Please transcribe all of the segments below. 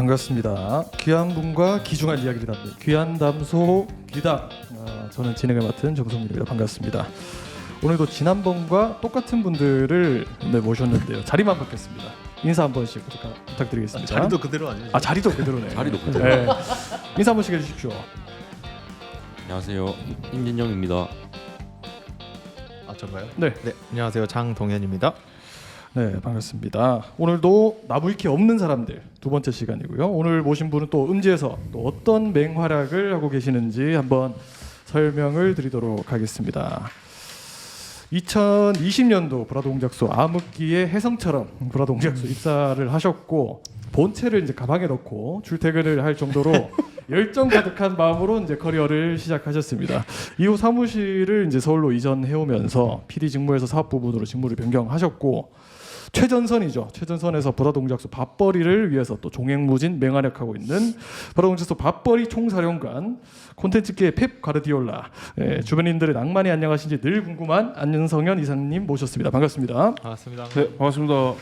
반갑습니다. 귀한 분과 귀중한 이야기를 담는 귀한담소 귀담. 저는 진행을 맡은 정성민입니다. 반갑습니다. 오늘도 지난번과 똑같은 분들을 모셨는데요. 자리만 바뀌었습니다. 인사 한 번씩 부탁드리겠습니다. 자리도 그대로 아니에요? 자리도 그대로네. 자리도 그대로. 네. 인사 한 번씩 해주십시오. 안녕하세요, 임진영입니다. 전가요? 네. 안녕하세요, 장동현입니다. 네, 반갑습니다. 오늘도 나무위키 없는 사람들 두 번째 시간이고요. 오늘 모신 분은 또 음지에서 또 어떤 맹활약을 하고 계시는지 한번 설명을 드리도록 하겠습니다. 2020년도 브라동작소 암흑기의 혜성처럼 브라동작소 입사를 하셨고 본체를 이제 가방에 넣고 출퇴근을 할 정도로 열정 가득한 마음으로 이제 커리어를 시작하셨습니다. 이후 사무실을 이제 서울로 이전해 오면서 PD 직무에서 사업 부분으로 직무를 변경하셨고 최전선이죠. 최전선에서 브라동작소 밥벌이를 위해서 또 종횡무진 맹활약하고 있는 브라동작소 밥벌이 총사령관 콘텐츠계의 펩 가르디올라. 주변인들의 낭만이 안녕하신지 늘 궁금한 안윤성현 이사님 모셨습니다. 반갑습니다. 반갑습니다. 네, 반갑습니다.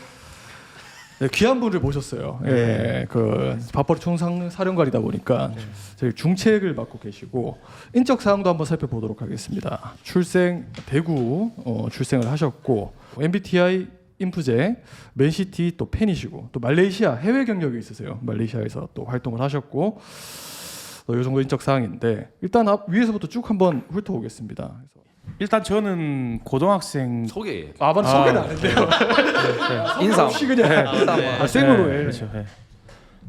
네, 귀한 분을 모셨어요. 예, 그 밥벌이 총사령관이다 보니까 저희 중책을 맡고 계시고 인적 사항도 한번 살펴보도록 하겠습니다. 출생 대구 출생을 하셨고 MBTI 인프제, 맨시티 또 팬이시고 또 말레이시아 해외 경력이 있으세요. 말레이시아에서 또 활동을 하셨고 이 정도 인적 사항인데 일단 위에서부터 쭉 한번 훑어보겠습니다. 일단 저는 고등학생 소개. 맞아 소개는 안 했네요. 인사. 없이 그냥 생으로 해. 그렇죠. 네.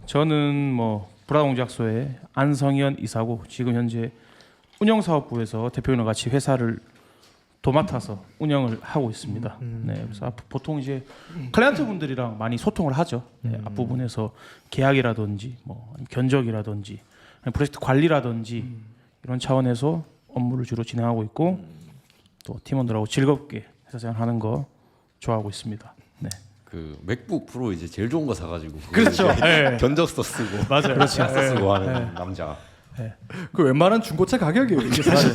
저는 뭐 브라동작소의 안성현 이사고 지금 현재 운영사업부에서 대표님과 같이 회사를 도맡아서 운영을 하고 있습니다. 네, 그래서 보통 이제 클라이언트 분들이랑 많이 소통을 하죠. 네, 앞부분에서 계약이라든지 뭐 견적이라든지 프로젝트 관리라든지 이런 차원에서 업무를 주로 진행하고 있고 또 팀원들하고 즐겁게 회사 생활하는 거 좋아하고 있습니다. 네. 그 맥북 프로 이제 제일 좋은 거 사가지고. 그렇죠. 네. 견적서 쓰고. 맞아요. 그렇지. 쓰고 하는 남자. 그 웬만한 중고차 가격이에요. 이게 사실.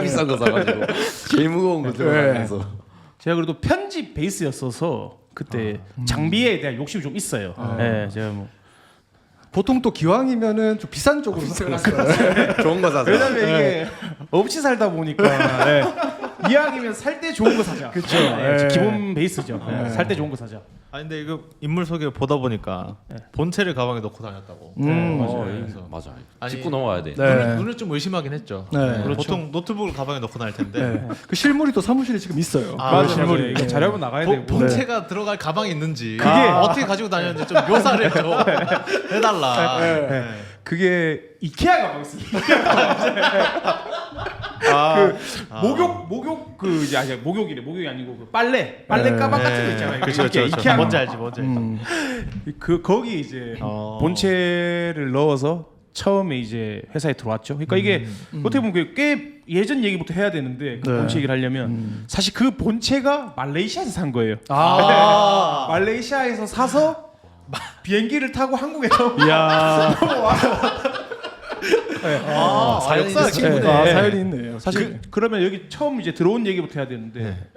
비싼 거 사가지고 제일 무거운 거 들어가면서. 제가 그래도 편집 베이스였어서 그때 장비에 대한 욕심이 좀 있어요. 네, 제가 뭐 보통 또 기왕이면은 좀 비싼 쪽으로 생각하세요. 좋은 거 사서. 왜냐면 이게 없이 살다 보니까 네. 이왕이면 살 때 좋은 거 사자. 그렇죠. 네, 기본 베이스죠. 네, 살 때 좋은 거 사자. 아니 근데 이거 인물 소개 보다 보니까 본체를 가방에 넣고 다녔다고. 맞아. 아니, 짚고 넘어가야 돼. 네. 눈을 좀 의심하긴 했죠. 네. 그렇죠. 보통 노트북을 가방에 넣고 다닐 텐데 그 실물이 또 사무실에 지금 있어요. 맞아요. 실물이. 이게 자료본 나가야 되고. 본체가 들어갈 가방이 있는지 그게 어떻게 가지고 다녔는지 좀 묘사를 좀 해달라. 그게 이케아 가방 있습니다. 목욕 그 이제 아니 목욕이래. 목욕이 아니고 그 빨래 가방 같은 거 있잖아요. 그렇죠. 이케아 뭔지 가방. 알지, 뭔지 알지. 그 거기 이제 본체를 넣어서 처음에 이제 회사에 들어왔죠. 그러니까 이게 어떻게 보면 꽤 예전 얘기부터 해야 되는데 그 본체 얘기를 하려면 사실 그 본체가 말레이시아에서 산 거예요. 말레이시아에서 사서 비행기를 타고 한국에 넘어와서 사역사 친구네. 사연이 있네요. 사실 그러면 여기 처음 이제 들어온 얘기부터 해야 되는데,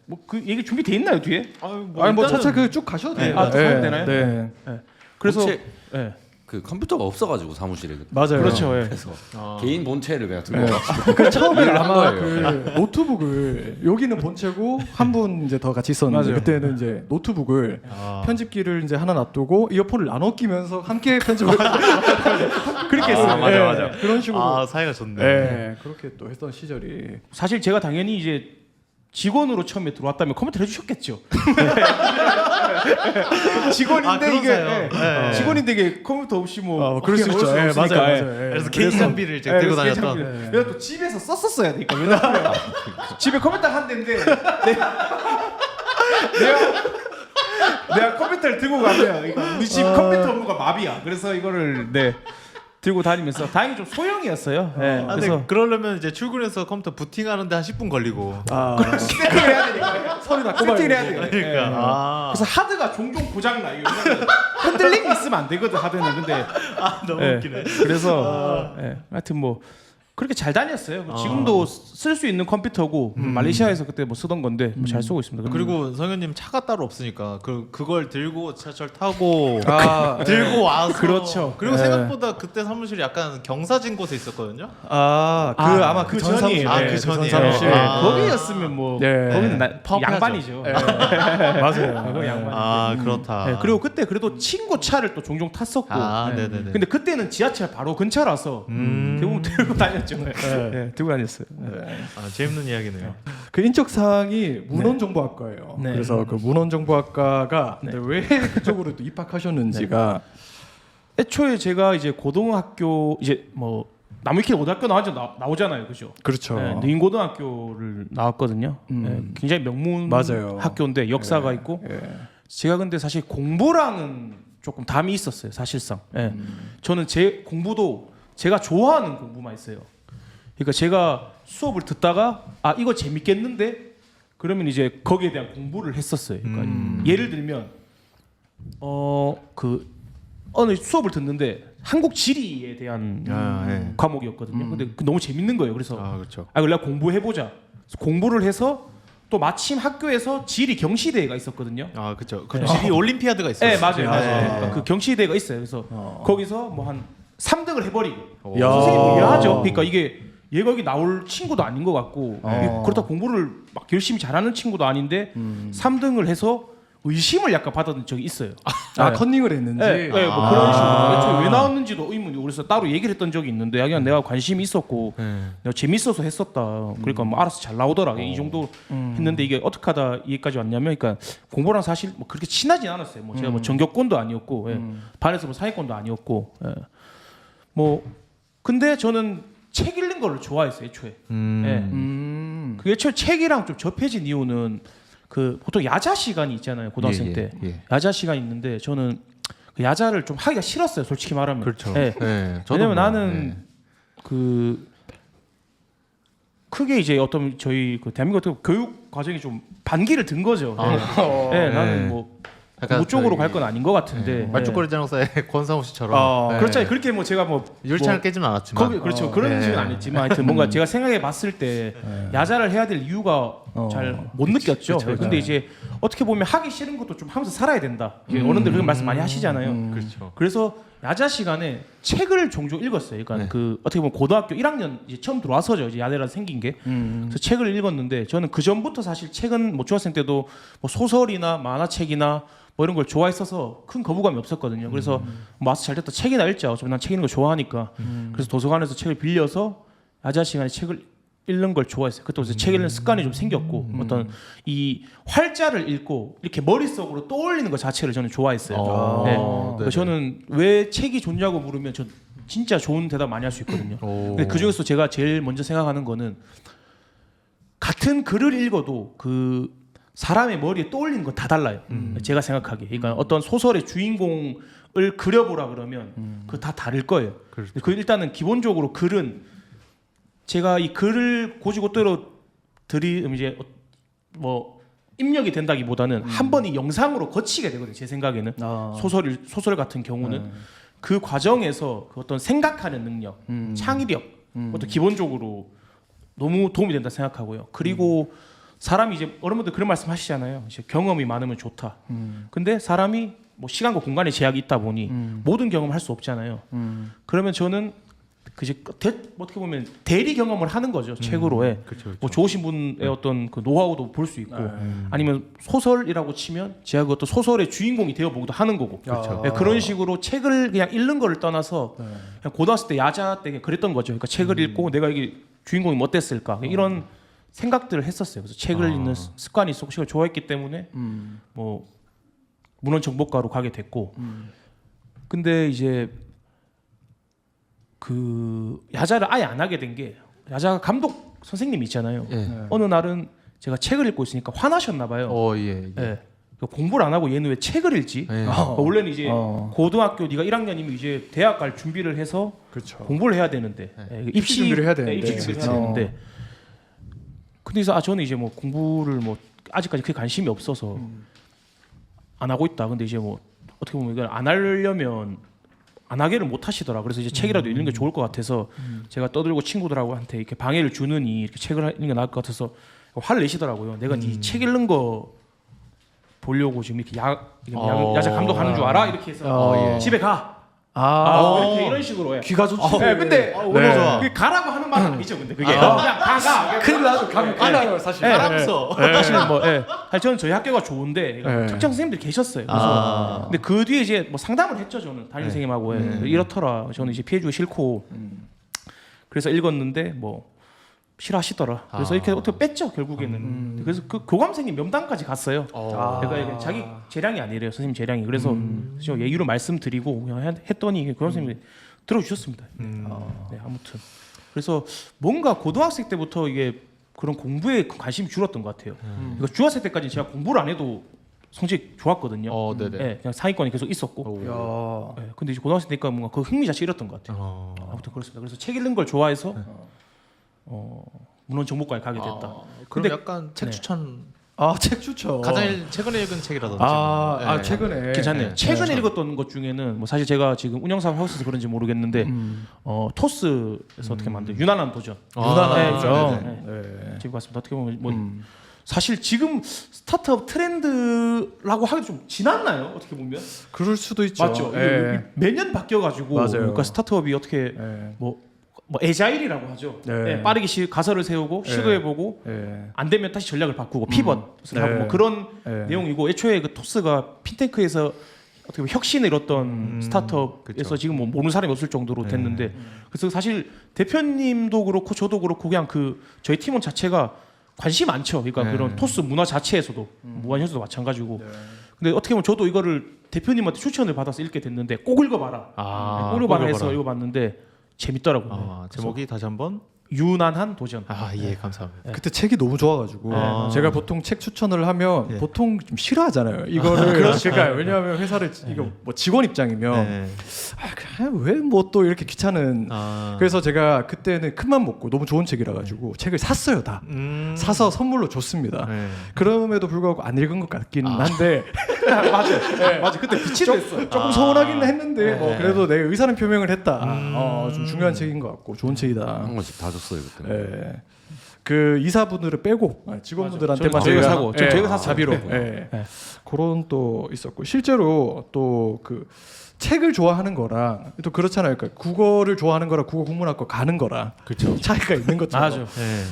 뭐 그 얘기 준비돼 있나요 뒤에? 아니 뭐 차차 그 쭉 가셔도 돼요. 또 가면 되나요? 네. 그래서 본체, 그 컴퓨터가 없어가지고 사무실에. 맞아요. 그렇죠. 그래서 개인 본체를 그냥 들고 와가지고. 그 처음에 일을 한 아마 거예요. 그 노트북을 여기는 본체고 한 분 이제 더 같이 있었는데 맞아요. 그때는 이제 노트북을 편집기를 이제 하나 놔두고 이어폰을 나눠 끼면서 함께 편집을 그렇게 했어요. 맞아. 그런 식으로. 사이가 좋네. 네, 그렇게 또 했던 시절이. 사실 제가 당연히 이제 직원으로 처음에 들어왔다면 컴퓨터를 해주셨겠죠. 직원인데 그런 이게 사연. 직원인데 이게 컴퓨터 없이 뭐 그럴 수 있죠. 어쩔 수 없으니까. 맞아요. 그래서 개인 장비를 제가 들고 다녔던. 내가 또 집에서 썼었어야 되니까 왜냐면 집에 컴퓨터 한 대인데 내가 컴퓨터를 들고 가면 우리 집 컴퓨터 업무가 마비야. 그래서 이거를 들고 다니면서 다행히 좀 소형이었어요. 근데 그러려면 이제 출근해서 컴퓨터 부팅하는데 한 10분 걸리고. 세팅을 해야 되니까 소리 다 세팅을 해야 돼요. 그러니까. 그래서 하드가 종종 고장 나요. 흔들림이 있으면 안 되거든 하드는. 근데 너무 웃기네. 그래서 하여튼 뭐 그렇게 잘 다녔어요. 지금도 쓸 수 있는 컴퓨터고 말레이시아에서 그때 뭐 쓰던 건데 뭐잘 쓰고 있습니다. 그리고 성현님 차가 따로 없으니까 그걸 들고 지하철 타고 아, 들고 와서 그렇죠. 그리고 네. 생각보다 그때 사무실이 약간 경사진 곳에 있었거든요. 아마 그 전 전이에요. 사무실. 그 전이에요. 사무실. 아. 거기였으면 뭐 네. 거기는 파업해야죠. 양반이죠. 맞아요. 그거 양반인데. 아 그렇다. 네, 그리고 그때 그래도 친구 차를 또 종종 탔었고. 네네네. 근데 그때는 지하철 바로 근처라서 대부분 들고 다녔죠. 네, 들고 다녔어요. 재밌는 이야기네요. 그 인적사항이 문헌정보학과예요. 네. 그래서 그 문헌정보학과가 네. 왜 그쪽으로 또 입학하셨는지가 애초에 제가 이제 고등학교 이제 뭐 나무위키 고등학교 나오잖아요, 그죠? 그렇죠. 네, 능인고등학교를 나왔거든요. 네, 굉장히 명문 맞아요. 학교인데 역사가 있고 예. 제가 근데 사실 공부랑은 조금 담이 있었어요, 사실상. 예. 저는 제 공부도 제가 좋아하는 공부만 했어요. 그러니까 제가 수업을 듣다가 아 이거 재밌겠는데 그러면 이제 거기에 대한 공부를 했었어요. 그러니까 예를 들면 그 어느 수업을 듣는데 한국 지리에 대한 네. 과목이었거든요. 근데 너무 재밌는 거예요. 그래서 그렇죠. 아 원래 공부해 보자. 공부를 해서 또 마침 학교에서 지리 경시대회가 있었거든요. 그렇죠. 그 지리 올림피아드가 있어요. 네 맞아요. 네. 그러니까 그 경시대회가 있어요. 그래서 거기서 뭐 한 3등을 해버리고 야. 선생님이 이해하죠. 그러니까 이게 얘가 여기 나올 친구도 아닌 것 같고 그렇다 공부를 막 열심히 잘하는 친구도 아닌데 3등을 해서 의심을 약간 받았던 적이 있어요. 컨닝을 했는지. 네, 뭐 그런 식으로 애초에 왜 나왔는지도 의문이 그래서 따로 얘기를 했던 적이 있는데 그냥 내가 관심이 있었고 내가 재밌어서 했었다. 그러니까 뭐 알아서 잘 나오더라. 이 정도 했는데 이게 어떻게 하다 여기까지 왔냐면, 그러니까 공부랑 사실 뭐 그렇게 친하진 않았어요. 뭐 제가 뭐 전교권도 아니었고 반에서 뭐 상위권도 아니었고 뭐 근데 저는 책 읽는 거를 좋아했어요. 애초에. 그 애초에 책이랑 좀 접해진 이유는 그 보통 야자 시간이 있잖아요. 고등학생 때 야자 시간이 있는데 저는 그 야자를 좀 하기가 싫었어요. 솔직히 말하면. 그렇죠. 예. 저도 왜냐면 뭐, 나는 그 크게 이제 어떤 저희 그 대한민국 같은 교육 과정이 좀 반기를 든 거죠. 네, 나는 뭐 약간 공부 쪽으로 저기, 갈 건 아닌 것 같은데. 말죽거리 장사의 권상우 씨처럼 그렇죠. 그렇게 뭐 제가 뭐 율찬을 뭐 깨지는 않았지만 거기 그렇죠. 그런 식은 안 했지만 하여튼 뭔가 제가 생각해 봤을 때 야자를 해야 될 이유가 잘 못 느꼈죠. 근데 이제 어떻게 보면 하기 싫은 것도 좀 하면서 살아야 된다. 이제 어른들 그런 말씀 많이 하시잖아요. 그렇죠. 그래서 야자 시간에 책을 종종 읽었어요. 그러니까 그 어떻게 보면 고등학교 1학년 이제 처음 들어와서죠. 이제 야대가 생긴 게. 그래서 책을 읽었는데 저는 그 전부터 사실 책은 뭐 중학생 때도 뭐 소설이나 만화책이나 뭐 이런 걸 좋아했어서 큰 거부감이 없었거든요. 그래서 뭐 와서 잘 됐다 책이나 읽자. 어차피 난 책 읽는 거 좋아하니까. 그래서 도서관에서 책을 빌려서 야자 시간에 책을 읽는 걸 좋아했어요. 그때 이제 책 읽는 습관이 좀 생겼고 어떤 이 활자를 읽고 이렇게 머릿속으로 떠올리는 것 자체를 저는 좋아했어요. 네. 그래서 저는 왜 책이 좋냐고 물으면 전 진짜 좋은 대답 많이 할 수 있거든요. 근데 그 중에서 제가 제일 먼저 생각하는 거는 같은 글을 읽어도 그 사람의 머리에 떠올리는 건 다 달라요. 제가 생각하기에. 그러니까 어떤 소설의 주인공을 그려보라 그러면 그 다 다를 거예요. 그렇죠. 그 일단은 기본적으로 글은 제가 이 글을 고지고대로 이제 뭐 입력이 된다기보다는 한 번 이 영상으로 거치게 되거든요. 제 생각에는 소설 같은 경우는 그 과정에서 그 어떤 생각하는 능력, 창의력, 어떤 기본적으로 너무 도움이 된다 생각하고요. 그리고 사람이 이제 어른분들 그런 말씀 하시잖아요. 이제 경험이 많으면 좋다. 근데 사람이 뭐 시간과 공간에 제약이 있다 보니 모든 경험을 할 수 없잖아요. 그러면 저는 그제 어떻게 보면 대리 경험을 하는 거죠. 책으로 해. 그렇죠. 뭐 좋으신 분의 어떤 그 노하우도 볼 수 있고 아니면 소설이라고 치면 제가 그 어떤 소설의 주인공이 되어 보기도 하는 거고. 그렇죠. 네, 그런 식으로 책을 그냥 읽는 거를 떠나서 그냥 고등학생 때 야자 때 그냥 그랬던 거죠. 그러니까 책을 읽고 내가 이게 주인공이 어땠을까 이런 생각들을 했었어요. 그래서 책을 읽는 습관이 있었고 책을 좋아했기 때문에 뭐 문헌 정보과로 가게 됐고. 근데 이제 그 야자를 아예 안 하게 된 게 야자 감독 선생님이 있잖아요. 어느 날은 제가 책을 읽고 있으니까 화나셨나 봐요. 공부를 안 하고 얘는 왜 책을 읽지? 원래는 이제 고등학교 네가 1학년이면 이제 대학 갈 준비를 해서 그렇죠. 공부를 해야 되는데 입시 준비를 해야 되는데. 입시 준비를 해야 되는데 근데 그래서 저는 이제 뭐 공부를 뭐 아직까지 그게 관심이 없어서 안 하고 있다. 근데 이제 뭐 어떻게 보면 이걸 안 하려면 안 하기를 못 하시더라. 그래서 이제 책이라도 읽는 게 좋을 것 같아서 제가 떠들고 친구들하고 한테 이렇게 방해를 주느니 이렇게 책을 읽는 게 나을 것 같아서 화를 내시더라고요. 내가 네 책 읽는 거 보려고 지금 이렇게 야자 감독하는 줄 알아? 이렇게 해서 집에 가. 이렇게 이런 식으로 해. 귀가 좋지. 네, 근데 너무 좋아. 그게 가라고 하는 말은 아니죠. 근데 그게 그냥 가. 큰일 나죠. 가면 까나요 사실. 알았어. 사실은 뭐, 저는 저희 학교가 좋은데 특정 선생님들이 계셨어요. 그래서 근데 그 뒤에 이제 뭐 상담을 했죠. 저는 담임 선생님하고 이렇더라. 저는 이제 피해주기 싫고 그래서 읽었는데 뭐 싫어하시더라. 그래서 이렇게 어떻게 뺐죠 결국에는. 그래서 그 교감생님 면담까지 갔어요. 내가 이게 자기 재량이 아니래요. 선생님 재량이. 그래서 저 예의로 말씀드리고 그냥 했더니 교감생님이 들어주셨습니다. 네, 아무튼 그래서 뭔가 고등학생 때부터 이게 그런 공부에 관심이 줄었던 것 같아요. 그러니까 중학생 때까지 제가 공부를 안 해도 성적 좋았거든요. 네네. 네, 그냥 상위권이 계속 있었고. 네, 근데 이제 고등학생 때니까 뭔가 그 흥미 자체 잃었던 것 같아요. 아무튼 그렇습니다. 그래서 책 읽는 걸 좋아해서 문헌 정보과에 가게 됐다. 그럼 근데- 약간 책 추천 책 추천. 가장 최근에 읽은 책이라든지. 네. 최근에. 괜찮네요. 최근에 읽었던 것 중에는 뭐 사실 제가 지금 운영사업 하고 있어서 그런지 모르겠는데 토스에서 어떻게 만든 유난한 도전. 유난한 도전. 지금 같습니다. 어떻게 보면 뭐 사실 지금 스타트업 트렌드라고 하기 좀 지났나요? 어떻게 보면 그럴 수도 있죠. 맞죠. 이게 매년 바뀌어가지고 맞아요. 그러니까 스타트업이 어떻게 뭐 에자일이라고 하죠. 네. 빠르게 가설을 세우고 시도해보고 안 되면 다시 전략을 바꾸고 피벗을 하고 뭐 그런 내용이고 애초에 그 토스가 핀테크에서 어떻게 보면 혁신을 이뤘던 스타트업에서 그쵸. 지금 뭐 모르는 사람이 없을 정도로 됐는데 그래서 사실 대표님도 그렇고 저도 그렇고 그냥 그 저희 팀원 자체가 관심 많죠. 그러니까 그런 토스 문화 자체에서도 무한현수도 마찬가지고. 근데 어떻게 보면 저도 이거를 대표님한테 추천을 받아서 읽게 됐는데 꼭 읽어봐라. 꼭 읽어봐라 해서 읽어봤는데 재밌더라고요. 제목이 다시 한번. 유난한 도전. 예, 감사합니다. 그때 책이 너무 좋아가지고 제가 보통 책 추천을 하면 예. 보통 좀 싫어하잖아요. 이거를 그러니까 왜냐하면 회사를 이거 뭐 직원 입장이면 왜 뭐 또 이렇게 귀찮은. 그래서 제가 그때는 큰맘 먹고 너무 좋은 책이라 가지고 책을 샀어요 다. 사서 선물로 줬습니다. 그럼에도 불구하고 안 읽은 것 같긴 한데 맞아. 그때 빛이 됐어요. 조금 서운하긴 했는데 뭐 그래도 내 의사는 표명을 했다. 좀 중요한 책인 것 같고 좋은 책이다. 한 권씩 다 줬어요 그때. 예. 그 이사분들을 빼고 직원분들한테만 저희가 사고 저희가 샀어요. 자비로 그런 또 있었고 실제로 또 그 책을 좋아하는 거랑 또 그렇잖아요. 그러니까 국어를 좋아하는 거랑 국어 국문학과 가는 거랑 그렇죠. 차이가 있는 것처럼. 맞아.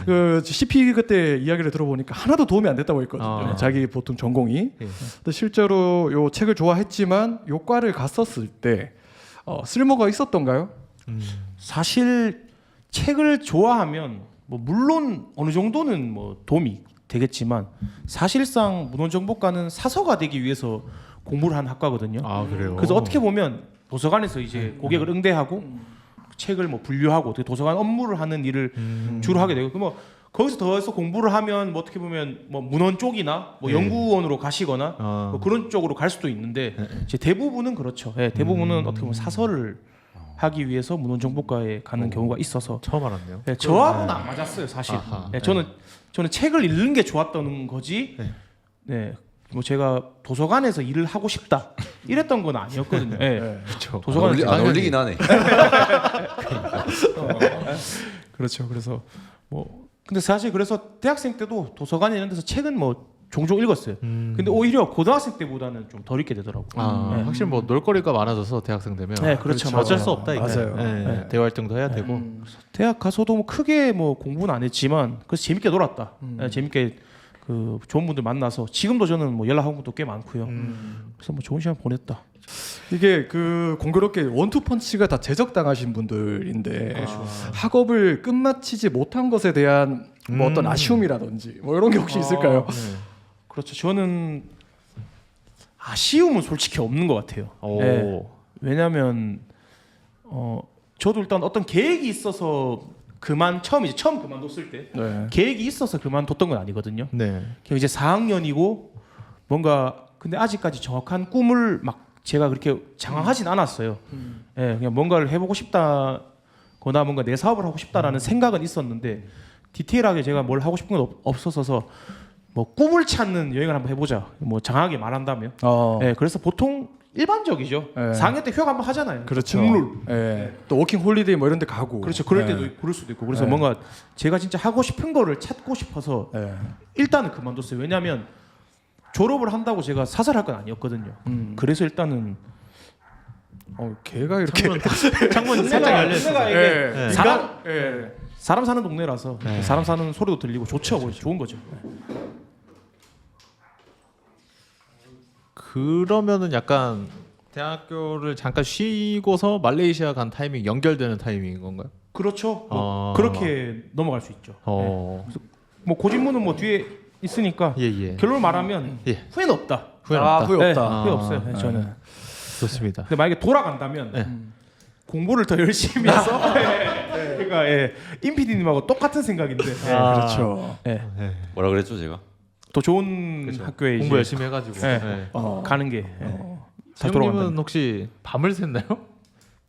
그 CP 그때 이야기를 들어보니까 하나도 도움이 안 됐다고 했거든요. 자기 보통 전공이. 근데 실제로 요 책을 좋아했지만 요 과를 갔었을 때 쓸모가 있었던가요? 사실 책을 좋아하면 뭐 물론 어느 정도는 뭐 도움이 되겠지만 사실상 문헌정보과는 사서가 되기 위해서 공부를 한 학과거든요. 그래요. 그래서 어떻게 보면 도서관에서 이제 고객을 응대하고 책을 뭐 분류하고 어떻게 도서관 업무를 하는 일을 주로 하게 되고 뭐 거기서 더해서 공부를 하면 뭐 어떻게 보면 뭐 문헌 쪽이나 뭐 연구원으로 가시거나 뭐 그런 쪽으로 갈 수도 있는데 이제 대부분은 그렇죠. 대부분은 어떻게 보면 사서를 하기 위해서 문헌정보과에 가는 경우가 있어서 처음 알았네요. 저하고는 안 맞았어요 사실. 저는 책을 읽는 게 좋았던 거지. 뭐 제가 도서관에서 일을 하고 싶다 이랬던 건 아니었거든요. 그렇죠. 도서관은 안 어울리긴 하네. 그렇죠. 그래서 뭐 근데 사실 그래서 대학생 때도 도서관에 이런 데서 책은 뭐 종종 읽었어요. 근데 오히려 고등학생 때보다는 좀 덜 읽게 되더라고요. 확실히 뭐 놀거리가 많아져서 대학생 되면 그렇죠. 어쩔 수 없다 이게. 맞아요. 대화 활동도 해야 되고. 대학 가서도 뭐 크게 뭐 공부는 안 했지만 그래서 재밌게 놀았다. 재밌게 그 좋은 분들 만나서 지금도 저는 뭐 연락한 것도 꽤 많고요. 그래서 뭐 좋은 시간 보냈다. 이게 그 공교롭게 원투펀치가 다 제적당하신 분들인데 학업을 끝마치지 못한 것에 대한 뭐 어떤 아쉬움이라든지 뭐 이런 게 혹시 있을까요? 그렇죠. 저는 아쉬움은 솔직히 없는 것 같아요. 왜냐하면 저도 일단 어떤 계획이 있어서 처음 그만뒀을 때 계획이 있어서 그만뒀던 건 아니거든요. 그냥 이제 4학년이고 뭔가 근데 아직까지 정확한 꿈을 막 제가 그렇게 장황하진 않았어요. 그냥 뭔가를 해보고 싶다거나 뭔가 내 사업을 하고 싶다라는 생각은 있었는데 디테일하게 제가 뭘 하고 싶은 건 없었어서 뭐 꿈을 찾는 여행을 한번 해보자. 뭐 장하게 말한다면. 그래서 보통 일반적이죠. 네. 4학년 때 휴학 한번 하잖아요. 그렇죠. 국룰. 예. 또 워킹 홀리데이 뭐 이런 데 가고. 그렇죠. 그럴 예. 때도 있고 그럴 수도 있고. 그래서 네. 뭔가 제가 진짜 하고 싶은 거를 찾고 싶어서 예. 일단은 그만뒀어요. 왜냐하면 졸업을 한다고 제가 사살할 건 아니었거든요. 그래서 일단은 걔가 이렇게 창문 살짝 열려 있어. 내가 이게 예. 사람 사는 동네라서 네. 사람 사는 소리도 들리고 좋죠. 좋은 거죠. 그러면은 약간 대학교를 잠깐 쉬고서 말레이시아 간 타이밍 연결되는 타이밍인 건가요? 그렇죠. 아. 그렇게 넘어갈 수 있죠. 어. 뭐 고진문은 뭐 뒤에 있으니까 예. 결론을 말하면 예. 후회는 없다. 후회는 없다. 후회 네, 없다. 후회 없어요. 네, 저는. 좋습니다. 근데 만약에 돌아간다면 네. 공부를 더 열심히 해서 그러니까 임PD님하고 똑같은 생각인데 그렇죠. 뭐라 그랬죠 제가? 더 좋은 학교에 공부 이제 열심히 해가지고. 네. 네. 가는 게 다시 세영님은 돌아간다면. 혹시 밤을 샜나요?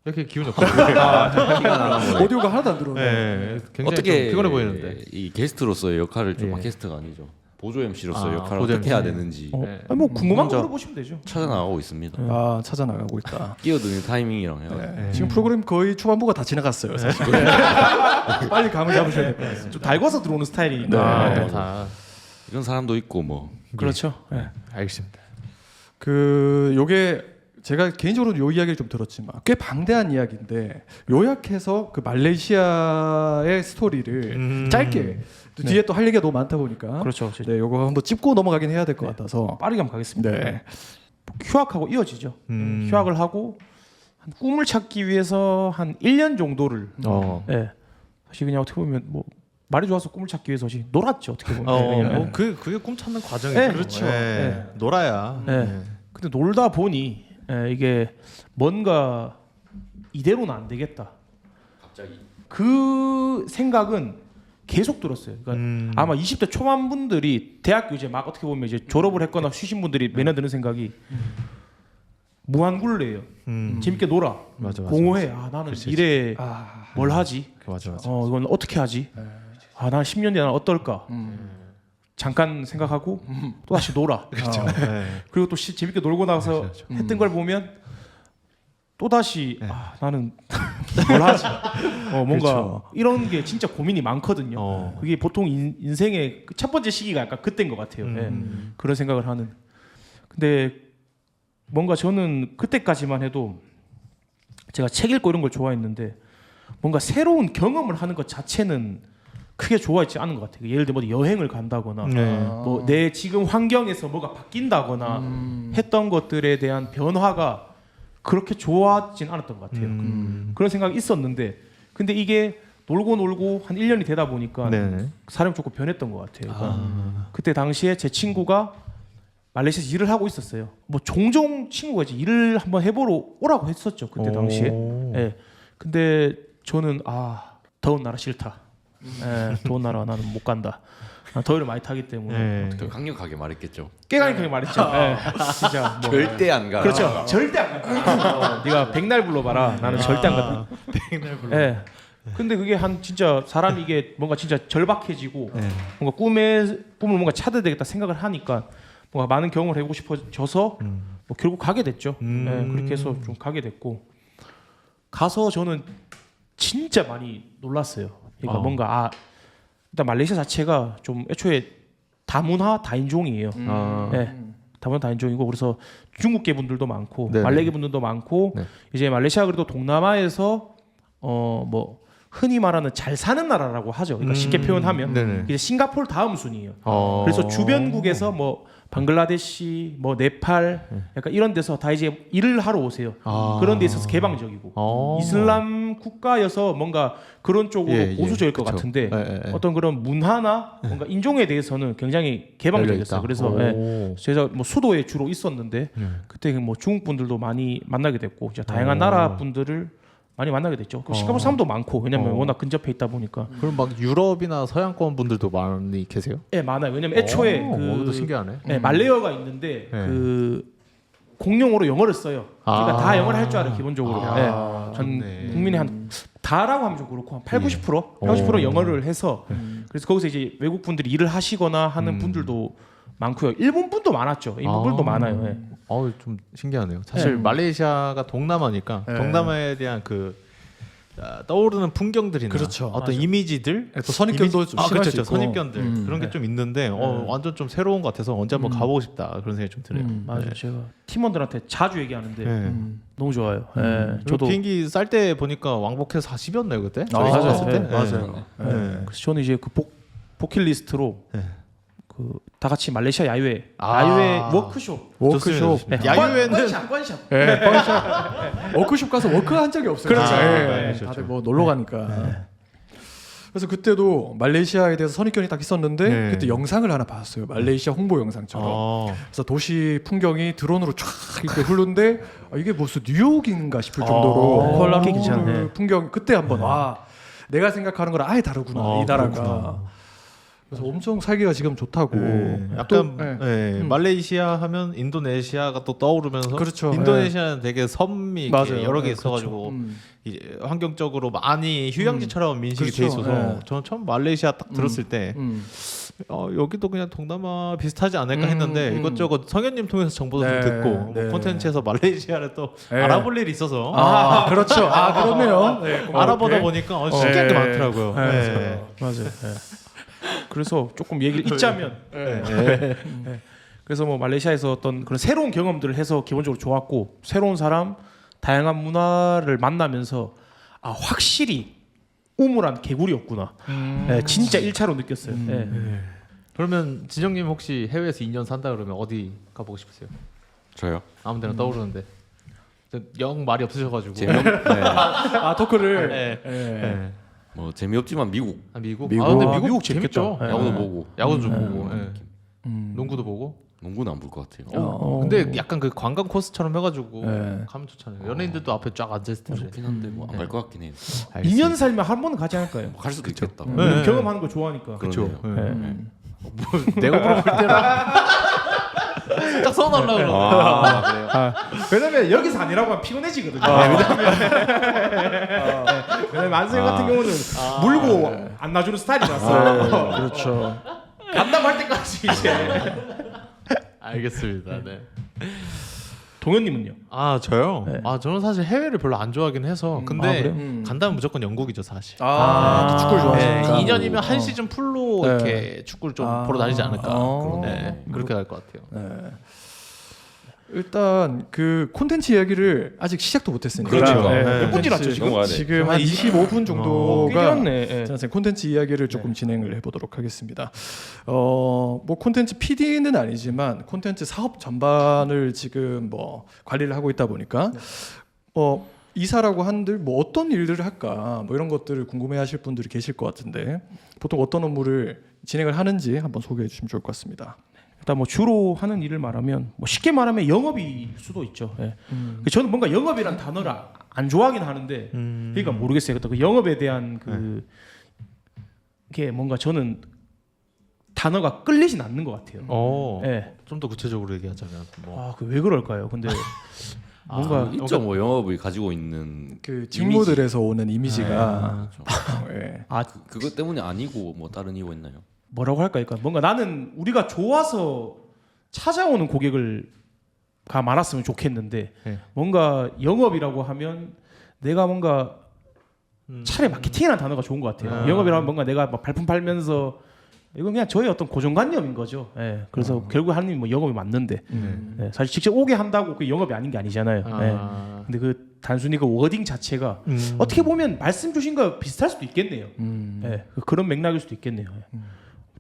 이렇게 기분이 없어요. 오디오가 하나도 안 들어오네. 네, 굉장히 어떻게 좀 피곤해 보이는데. 이 게스트로서의 역할을 좀 예. 게스트가 아니죠. 보조 MC로서의 아, 역할을 보조 어떻게 해야 MC. 되는지 아니, 뭐 궁금한 거 혼자- 물어보시면 되죠. 찾아나가고 있습니다. 찾아 나가고 있다. 끼어드는 타이밍이랑 해가지고. 지금 프로그램 거의 초반부가 다 지나갔어요. 사실. 빨리 감을 잡으셔야 될 것 같습니다. 좀 달궈서 들어오는 스타일이니까. 네. 아, 네. 다. 이런 사람도 있고 뭐 그렇죠. 네. 알겠습니다. 요게 제가 개인적으로 요 이야기를 좀 들었지만 꽤 방대한 이야기인데 요약해서 그 말레이시아의 스토리를 짧게 또 뒤에 또 할 얘기가 너무 많다 보니까 그렇죠. 네, 요거 한번 짚고 넘어가긴 해야 될 것 같아서 빠르게 한번 가겠습니다. 네. 휴학하고 이어지죠. 휴학을 하고 한 꿈을 찾기 위해서 한 1년 정도를 사실 그냥 어떻게 보면 뭐 말이 좋아서 꿈을 찾기 위해서 사실 놀았죠. 어떻게 보면. 그냥. 그게 꿈 찾는 과정이죠. 네. 그렇죠. 네. 놀아야. 네. 근데 놀다 보니 이게 뭔가 이대로는 안 되겠다. 갑자기 그 생각은 계속 들었어요. 그러니까 아마 20대 초반 분들이 대학교 이제 막 어떻게 보면 이제 졸업을 했거나 쉬신 분들이 매년 드는 생각이 무한굴레예요. 재밌게 놀아. 맞아. 공허해. 나는 그렇지, 미래에 뭘 하지? 맞아. 이건 어떻게 하지? 난 10년 뒤에 난 어떨까? 잠깐 생각하고 또 다시 놀아. 그렇죠. 그리고 또 재밌게 놀고 나서 했던 걸 보면 또 다시 나는 뭘 하지? 뭔가 그렇죠. 이런 게 진짜 고민이 많거든요. 그게 보통 인생의 첫 번째 시기가 약간 그때인 것 같아요. 그런 생각을 하는. 근데 뭔가 저는 그때까지만 해도 제가 책 읽고 이런 걸 좋아했는데 뭔가 새로운 경험을 하는 것 자체는 크게 좋아하지 않은 것 같아요. 예를 들면 여행을 간다거나 뭐 내 지금 환경에서 뭐가 바뀐다거나 했던 것들에 대한 변화가 그렇게 좋아하진 않았던 것 같아요. 그런 생각이 있었는데 근데 이게 놀고 한 1년이 되다 보니까 사람이 조금 변했던 것 같아요. 그러니까 그때 당시에 제 친구가 말레이시아에서 일을 하고 있었어요. 뭐 종종 친구가 이제 일을 한번 해보러 오라고 했었죠. 그때 당시에. 예. 근데 저는 더운 나라 싫다. 더운 나라 나는 못 간다. 더위를 많이 타기 때문에 더 강력하게 말했겠죠. 꽤 강력하게 말했죠. 진짜 뭐. 절대 안 가라. 그렇죠. 절대 안 간다. 네가 백날 불러봐라. 나는 절대 안 간다. 백날 불러. 근데 그게 한 진짜 사람이 이게 뭔가 진짜 절박해지고 뭔가 꿈을 뭔가 찾아야 되겠다 생각을 하니까 뭔가 많은 경험을 해보고 싶어져서 뭐 결국 가게 됐죠. 그렇게 해서 좀 가게 됐고 가서 저는 진짜 많이 놀랐어요. 그러니까 뭔가 일단 말레이시아 자체가 좀 애초에 다문화 다인종이에요. 다문화 다인종이고 그래서 중국계 분들도 많고 말레이계 분들도 많고 이제 말레이시아 그래도 동남아에서 뭐 흔히 말하는 잘 사는 나라라고 하죠. 그러니까 쉽게 표현하면 이제 싱가포르 다음 순위예요. 그래서 주변국에서 뭐 방글라데시, 뭐 네팔, 약간 이런 데서 다 이제 일을 하러 오세요. 그런 데 있어서 개방적이고 이슬람 국가여서 뭔가 그런 쪽으로 보수적일 것 같은데 어떤 그런 문화나 뭔가 인종에 대해서는 굉장히 개방적이었어요. 그래서 제가 뭐 수도에 주로 있었는데 그때 뭐 중국 분들도 많이 만나게 됐고 이제 다양한 나라 분들을 많이 만나게 됐죠. 싱가포르 사람도 많고 왜냐면 워낙 근접해 있다 보니까. 그럼 막 유럽이나 서양권 분들도 많이 계세요? 네 많아요. 왜냐면 애초에 그것도 신기하네. 말레이어가 있는데 그 공용어로 영어를 써요. 그러니까 다 영어를 할 줄 알아요 기본적으로. 전 국민의 한 다라고 하면 좀 그렇고 한 80% 영어를 해서 그래서 거기서 이제 외국 분들이 일을 하시거나 하는 분들도 많고요. 일본 분도 많았죠. 일본 분도 많아요. 예. 좀 신기하네요. 사실 말레이시아가 동남아니까 네. 동남아에 대한 떠오르는 풍경들이나 그렇죠. 어떤 이미지들 또 선입견도 좀 심할 수 그렇죠. 있고. 선입견들 그런 게 좀 있는데 완전 좀 새로운 것 같아서 언제 한번 가보고 싶다 그런 생각이 좀 드네요. 맞아요. 제가 팀원들한테 자주 얘기하는데 네. 너무 좋아요. 예. 저도 저도 비행기 쌀 때 보니까 왕복해서 40이었나요 그때? 저희 맞아요. 갔을 때? 네, 맞아요. 네. 그래서 저는 이제 그 포킷리스트로 네. 그 다 같이 말레이시아 야유회 워크숍 워크숍. 네. 야유회는 원샷 예, 펀샵. 워크숍 가서 워크한 적이 없어요. 그렇죠. 예, 네, 다들 그렇죠. 뭐 놀러 가니까. 그래서 그때도 말레이시아에 대해서 선입견이 딱 있었는데 네. 그때 영상을 하나 봤어요. 말레이시아 홍보 영상처럼. 그래서 도시 풍경이 드론으로 쫙 이렇게 흐르는데 이게 무슨 뉴욕인가 싶을 정도로 퀄러티 그 괜찮네. 풍경 그때 한번 와 내가 생각하는 거랑 아예 다르구나 이 나라가. 그렇구나. 그래서 엄청 살기가 지금 좋다고. 약간 네. 말레이시아 하면 인도네시아가 또 떠오르면서 그렇죠. 인도네시아는 되게 섬이 이렇게 맞아요. 여러 개 네, 있어가지고 그렇죠. 이제 환경적으로 많이 휴양지처럼 민식이 그렇죠. 돼 있어서 네. 저는 처음 말레이시아 딱 들었을 때 여기도 그냥 동남아 비슷하지 않을까 했는데 이것저것 성현님 통해서 정보도 네, 좀 듣고 뭐 네. 콘텐츠에서 말레이시아를 또 네. 알아볼 일이 있어서 그렇죠. 그렇네요. 네, 알아보다 고맙게. 보니까 신기한 게 많더라고요. 네. 네. 맞아요. 그래서 조금 얘기를 잇자면 그래서 뭐 말레이시아에서 어떤 그런 새로운 경험들을 해서 기본적으로 좋았고 새로운 사람, 다양한 문화를 만나면서 확실히 우물한 개구리였구나. 진짜 1차로 느꼈어요. 그러면 진영님 혹시 해외에서 2년 산다 그러면 어디 가보고 싶으세요? 저요? 아무데나 떠오르는데 영 말이 없으셔가지고 토크를. 네. 뭐 재미없지만 미국 미국? 미국. 근데 아, 미국 미국 재밌죠. 재밌겠다. 야구도 보고 야구도 좀 보고 농구도 보고. 농구는 안 볼 것 같아요. 근데 약간 그 관광 코스처럼 해가지고 네. 가면 좋잖아요. 연예인들도 앞에 쫙 앉아 있을 텐데. 좋긴 한데 뭐 안 갈 것 같긴 해요. 2년 살면 한 번은 가지 않을까요? 뭐갈 수도 있겠다. 네. 경험하는 거 좋아하니까. 그렇죠. 그러네요. 네. 내가 물어볼 때는 딱 써놓으려고 그러고. 왜냐면 여기서 아니라고 하면 피곤해지거든요. 왜냐면 안승현 같은 경우는 물고 안 놔주는 스타일이라서 그렇죠. 간다고 할 때까지 이제. 알겠습니다. 네. 동현님은요? 저요? 네. 저는 사실 해외를 별로 안 좋아하긴 해서 근데 그래요? 간다면 무조건 영국이죠 사실. 또 축구를 좋아하시니까. 2년이면 한 시즌 풀로 네. 이렇게 축구를 좀 보러 다니지 않을까. 그러네. 그렇게 갈 것 같아요. 일단 그 콘텐츠 이야기를 아직 시작도 못했으니까. 그러니까. 몇 분 지났죠 지금? 넘어가야 돼. 지금 한 25분 정도가 끼렸네. 자, 콘텐츠 이야기를 조금 진행을 해보도록 하겠습니다. 뭐 콘텐츠 PD는 아니지만 콘텐츠 사업 전반을 지금 뭐 관리를 하고 있다 보니까 이사라고 한들 뭐 어떤 일들을 할까 뭐 이런 것들을 궁금해하실 분들이 계실 것 같은데 보통 어떤 업무를 진행을 하는지 한번 소개해 주시면 좋을 것 같습니다. 일단 뭐 주로 하는 일을 말하면 뭐 쉽게 말하면 영업일 수도 있죠. 저는 뭔가 영업이란 단어를 안 좋아하긴 하는데 그러니까 모르겠어요. 그 영업에 대한 그게 뭔가 저는 단어가 끌리진 않는 것 같아요. 좀 더 구체적으로 얘기하자면 뭐. 그 왜 그럴까요? 근데 뭔가 있죠. 뭐 영업이 가지고 있는 그 직무들에서 오는 이미지가 예. 그것 때문이 아니고 뭐 다른 이유가 있나요? 뭐라고 할까요? 그러니까 뭔가 나는 우리가 좋아서 찾아오는 고객을가 많았으면 좋겠는데 뭔가 영업이라고 하면 내가 뭔가 차라리 마케팅이라는 단어가 좋은 것 같아요. 영업이라고 하면 뭔가 내가 막 발품 팔면서 이건 그냥 저의 어떤 고정관념인 거죠. 그래서 결국 하는 뭐 영업이 맞는데 사실 직접 오게 한다고 그 영업이 아닌 게 아니잖아요. 근데 그 단순히 그 워딩 자체가 어떻게 보면 말씀 주신 거 비슷할 수도 있겠네요. 그런 맥락일 수도 있겠네요.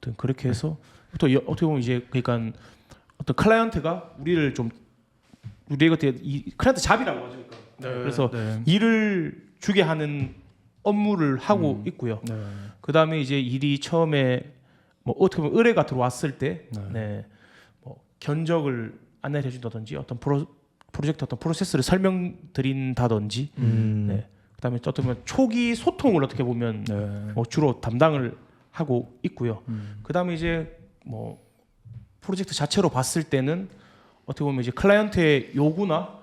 아무튼 그렇게 해서 또 어떻게 보면 이제 그러니까 어떤 클라이언트가 우리를 좀 우리가 이 클라이언트 잡이라고 하죠. 그러니까. 그래서 일을 주게 하는 업무를 하고 있고요. 그 다음에 이제 일이 처음에 뭐 어떻게 보면 의뢰가 들어왔을 때 뭐 견적을 안내해 준다든지 어떤 프로젝트 어떤 프로세스를 설명드린다든지 그다음에 어떻게 보면 초기 소통을 어떻게 보면 뭐 주로 담당을 하고 있고요. 그다음에 이제 뭐 프로젝트 자체로 봤을 때는 어떻게 보면 이제 클라이언트의 요구나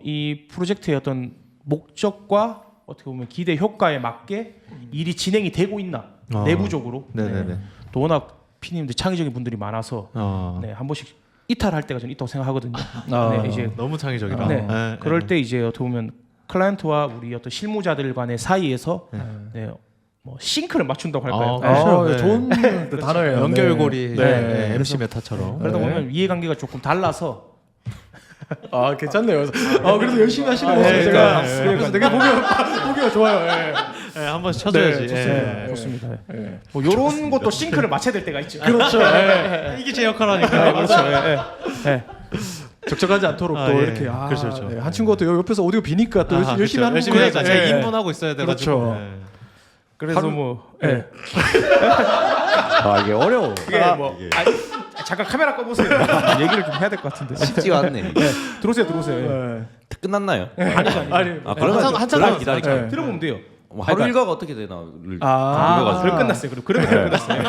이 프로젝트의 어떤 목적과 어떻게 보면 기대 효과에 맞게 일이 진행이 되고 있나 내부적으로 또 워낙 피디님들 창의적인 분들이 많아서 네, 한 번씩 이탈할 때가 저는 있다고 생각하거든요. 네, 이제 너무 창의적이다. 네, 그럴 때 이제 어떻게 보면 클라이언트와 우리 어떤 실무자들 간의 사이에서 네, 뭐 싱크를 맞춘다고 할까요? 그렇죠. 네. 좋은 단어예요. 연결고리 네. MC 메타처럼. 그러다 보면 이해관계가 조금 달라서 아 괜찮네요. 그래도 열심히 하시는 모습 네, 제가 네. 그래서 되게 보기가 좋아요. 예. 네, 한 번씩 쳐줘야지. 네, 좋습니다. 예. 좋습니다. 예. 뭐 이런 것도 싱크를 맞춰야 될 때가 있죠. 그렇죠. 예. 이게 제 역할하니까. 그렇죠. 적적하지 않도록 또 예. 이렇게 그렇죠. 네, 한 친구가 또 옆에서 오디오 비니까 또 열심히 하는 열심히 거예요. 해야죠. 제가 예. 인분하고 있어야 돼가지고. 그렇죠. 예. 그래서 하루- 뭐 예. 이게 어려워. 그게 뭐 잠깐 카메라 꺼보세요. 얘기를 좀 해야 될 것 같은데. 쉽지가 않네. 들어오세요. 예. 예. 끝났나요? 아니 그러면 한참 그럼 남았어요. 기다리자. 예. 들어보면 돼요. 하루 일과가 어떻게 되나를 그걸 끝났어요. 그러면 끝났어요.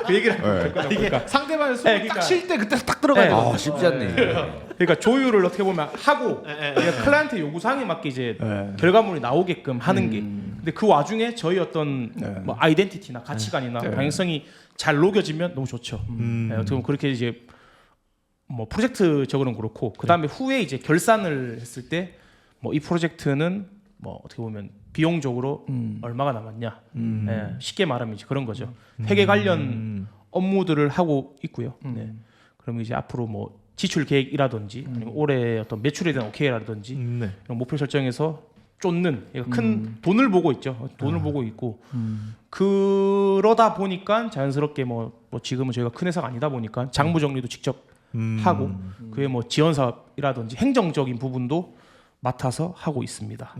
그 얘기를 이게 상대방의 네, 그러니까- 칠때 그때 딱 들어가야 돼. 아 쉽지 않네. 그러니까 조율을 어떻게 보면 하고 그러니까 클라이언트 요구사항에 맞게 이제 예. 결과물이 나오게끔 하는 게. 근데 그 와중에 저희 어떤 네. 뭐 아이덴티티나 가치관이나 네. 방향성이 잘 녹여지면 너무 좋죠. 네, 어떻게 보면 그렇게 이제 뭐 프로젝트적으로는 그렇고 그 다음에 후에 이제 결산을 했을 때 뭐 이 프로젝트는 뭐 어떻게 보면 비용적으로 얼마가 남았냐. 네, 쉽게 말하면 이제 그런 거죠. 회계 관련 업무들을 하고 있고요. 네. 그러면 이제 앞으로 뭐 지출 계획이라든지 아니면 올해 어떤 매출에 대한 OK라든지 네. 이런 목표 설정해서 쫓는 그러니까 큰 돈을 보고 있죠. 돈을 보고 있고 그러다 보니까 자연스럽게 뭐 지금은 저희가 큰 회사가 아니다 보니까 장부 정리도 직접 하고 그에 뭐 지원 사업이라든지 행정적인 부분도 맡아서 하고 있습니다.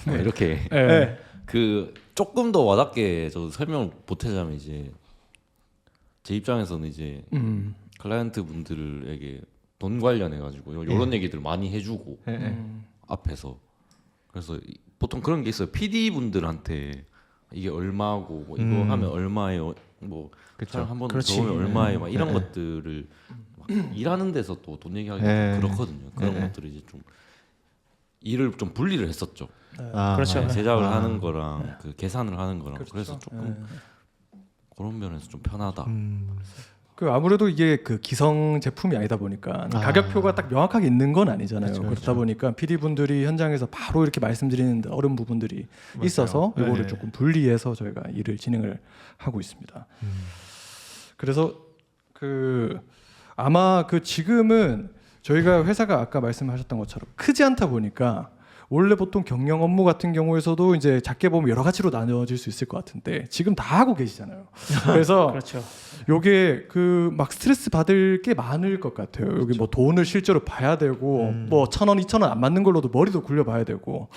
이렇게 네. 그 조금 더 와닿게 저도 설명 보태자면 이제 제 입장에서는 이제 클라이언트 분들에게 돈 관련해 가지고 이런 얘기들 많이 해주고 앞에서 그래서 보통 그런 게 있어요. PD 분들한테 이게 얼마고 뭐 이거 하면 얼마예요? 뭐 한번 그렇지. 들어오면 얼마예요? 막 이런 것들을 막 일하는 데서 또 돈 얘기하기 좀 그렇거든요. 그런 것들을 이제 좀 일을 좀 분리를 했었죠. 그렇죠. 제작을 하는 거랑 그 계산을 하는 거랑 그래서 조금 그런 면에서 좀 편하다. 그 아무래도 이게 그 기성 제품이 아니다 보니까 가격표가 딱 명확하게 있는 건 아니잖아요. 그렇다 보니까 PD 분들이 현장에서 바로 이렇게 말씀드리는 어려운 부분들이 있어서 이거를 조금 분리해서 저희가 일을 진행을 하고 있습니다. 그래서 그 아마 그 지금은 저희가 회사가 아까 말씀하셨던 것처럼 크지 않다 보니까 원래 보통 경영 업무 같은 경우에서도 이제 작게 보면 여러 가지로 나눠질 수 있을 것 같은데 지금 다 하고 계시잖아요. 그래서 그렇죠. 요게 그 막 스트레스 받을 게 많을 것 같아요. 여기 뭐 돈을 실제로 봐야 되고 뭐 1,000원, 2,000원 안 맞는 걸로도 머리도 굴려봐야 되고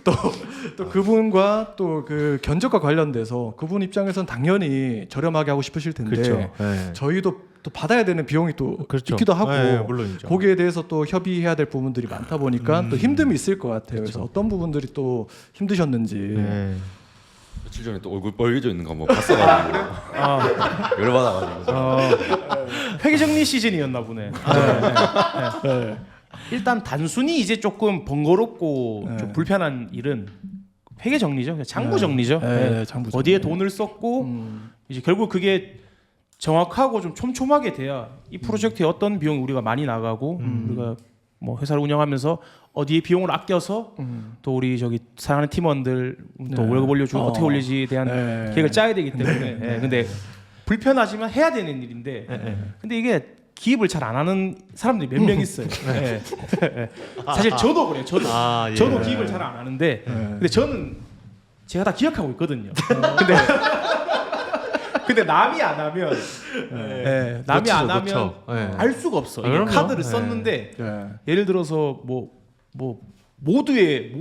또 그분과 또 그 견적과 관련돼서 그분 입장에서는 당연히 저렴하게 하고 싶으실 텐데 저희도 또 받아야 되는 비용이 또 있기도 하고 물론이죠. 거기에 대해서 또 협의해야 될 부분들이 많다 보니까 또 힘듦이 있을 것 같아요. 그래서 어떤 부분들이 또 힘드셨는지. 며칠 전에 또 얼굴 빨개져 있는 거 한번 봤어가지고 열받아가지고 회계 정리 시즌이었나 보네. 일단 단순히 이제 조금 번거롭고 좀 불편한 일은 회계 정리죠. 그냥 장부 정리죠. 장부 정리. 어디에 돈을 썼고 이제 결국 그게 정확하고 좀 촘촘하게 돼야 이 프로젝트에 어떤 비용이 우리가 많이 나가고 우리가 뭐 회사를 운영하면서 어디에 비용을 아껴서 또 우리 저기 사랑하는 팀원들 또 월급 올려주고 어떻게 올리지에 대한 계획을 짜야 되기 때문에 근데 불편하지만 해야 되는 일인데 근데 이게 기입을 잘 안 하는 사람들이 몇 명 있어요. 사실 저도 그래요. 저도 기입을 잘 안 하는데 근데 저는 제가 다 기억하고 있거든요. 근데 남이 안 하면 남이 안 하면 알 수가 없어. 이게 그럼요. 카드를 썼는데 예를 들어서 뭐 모두의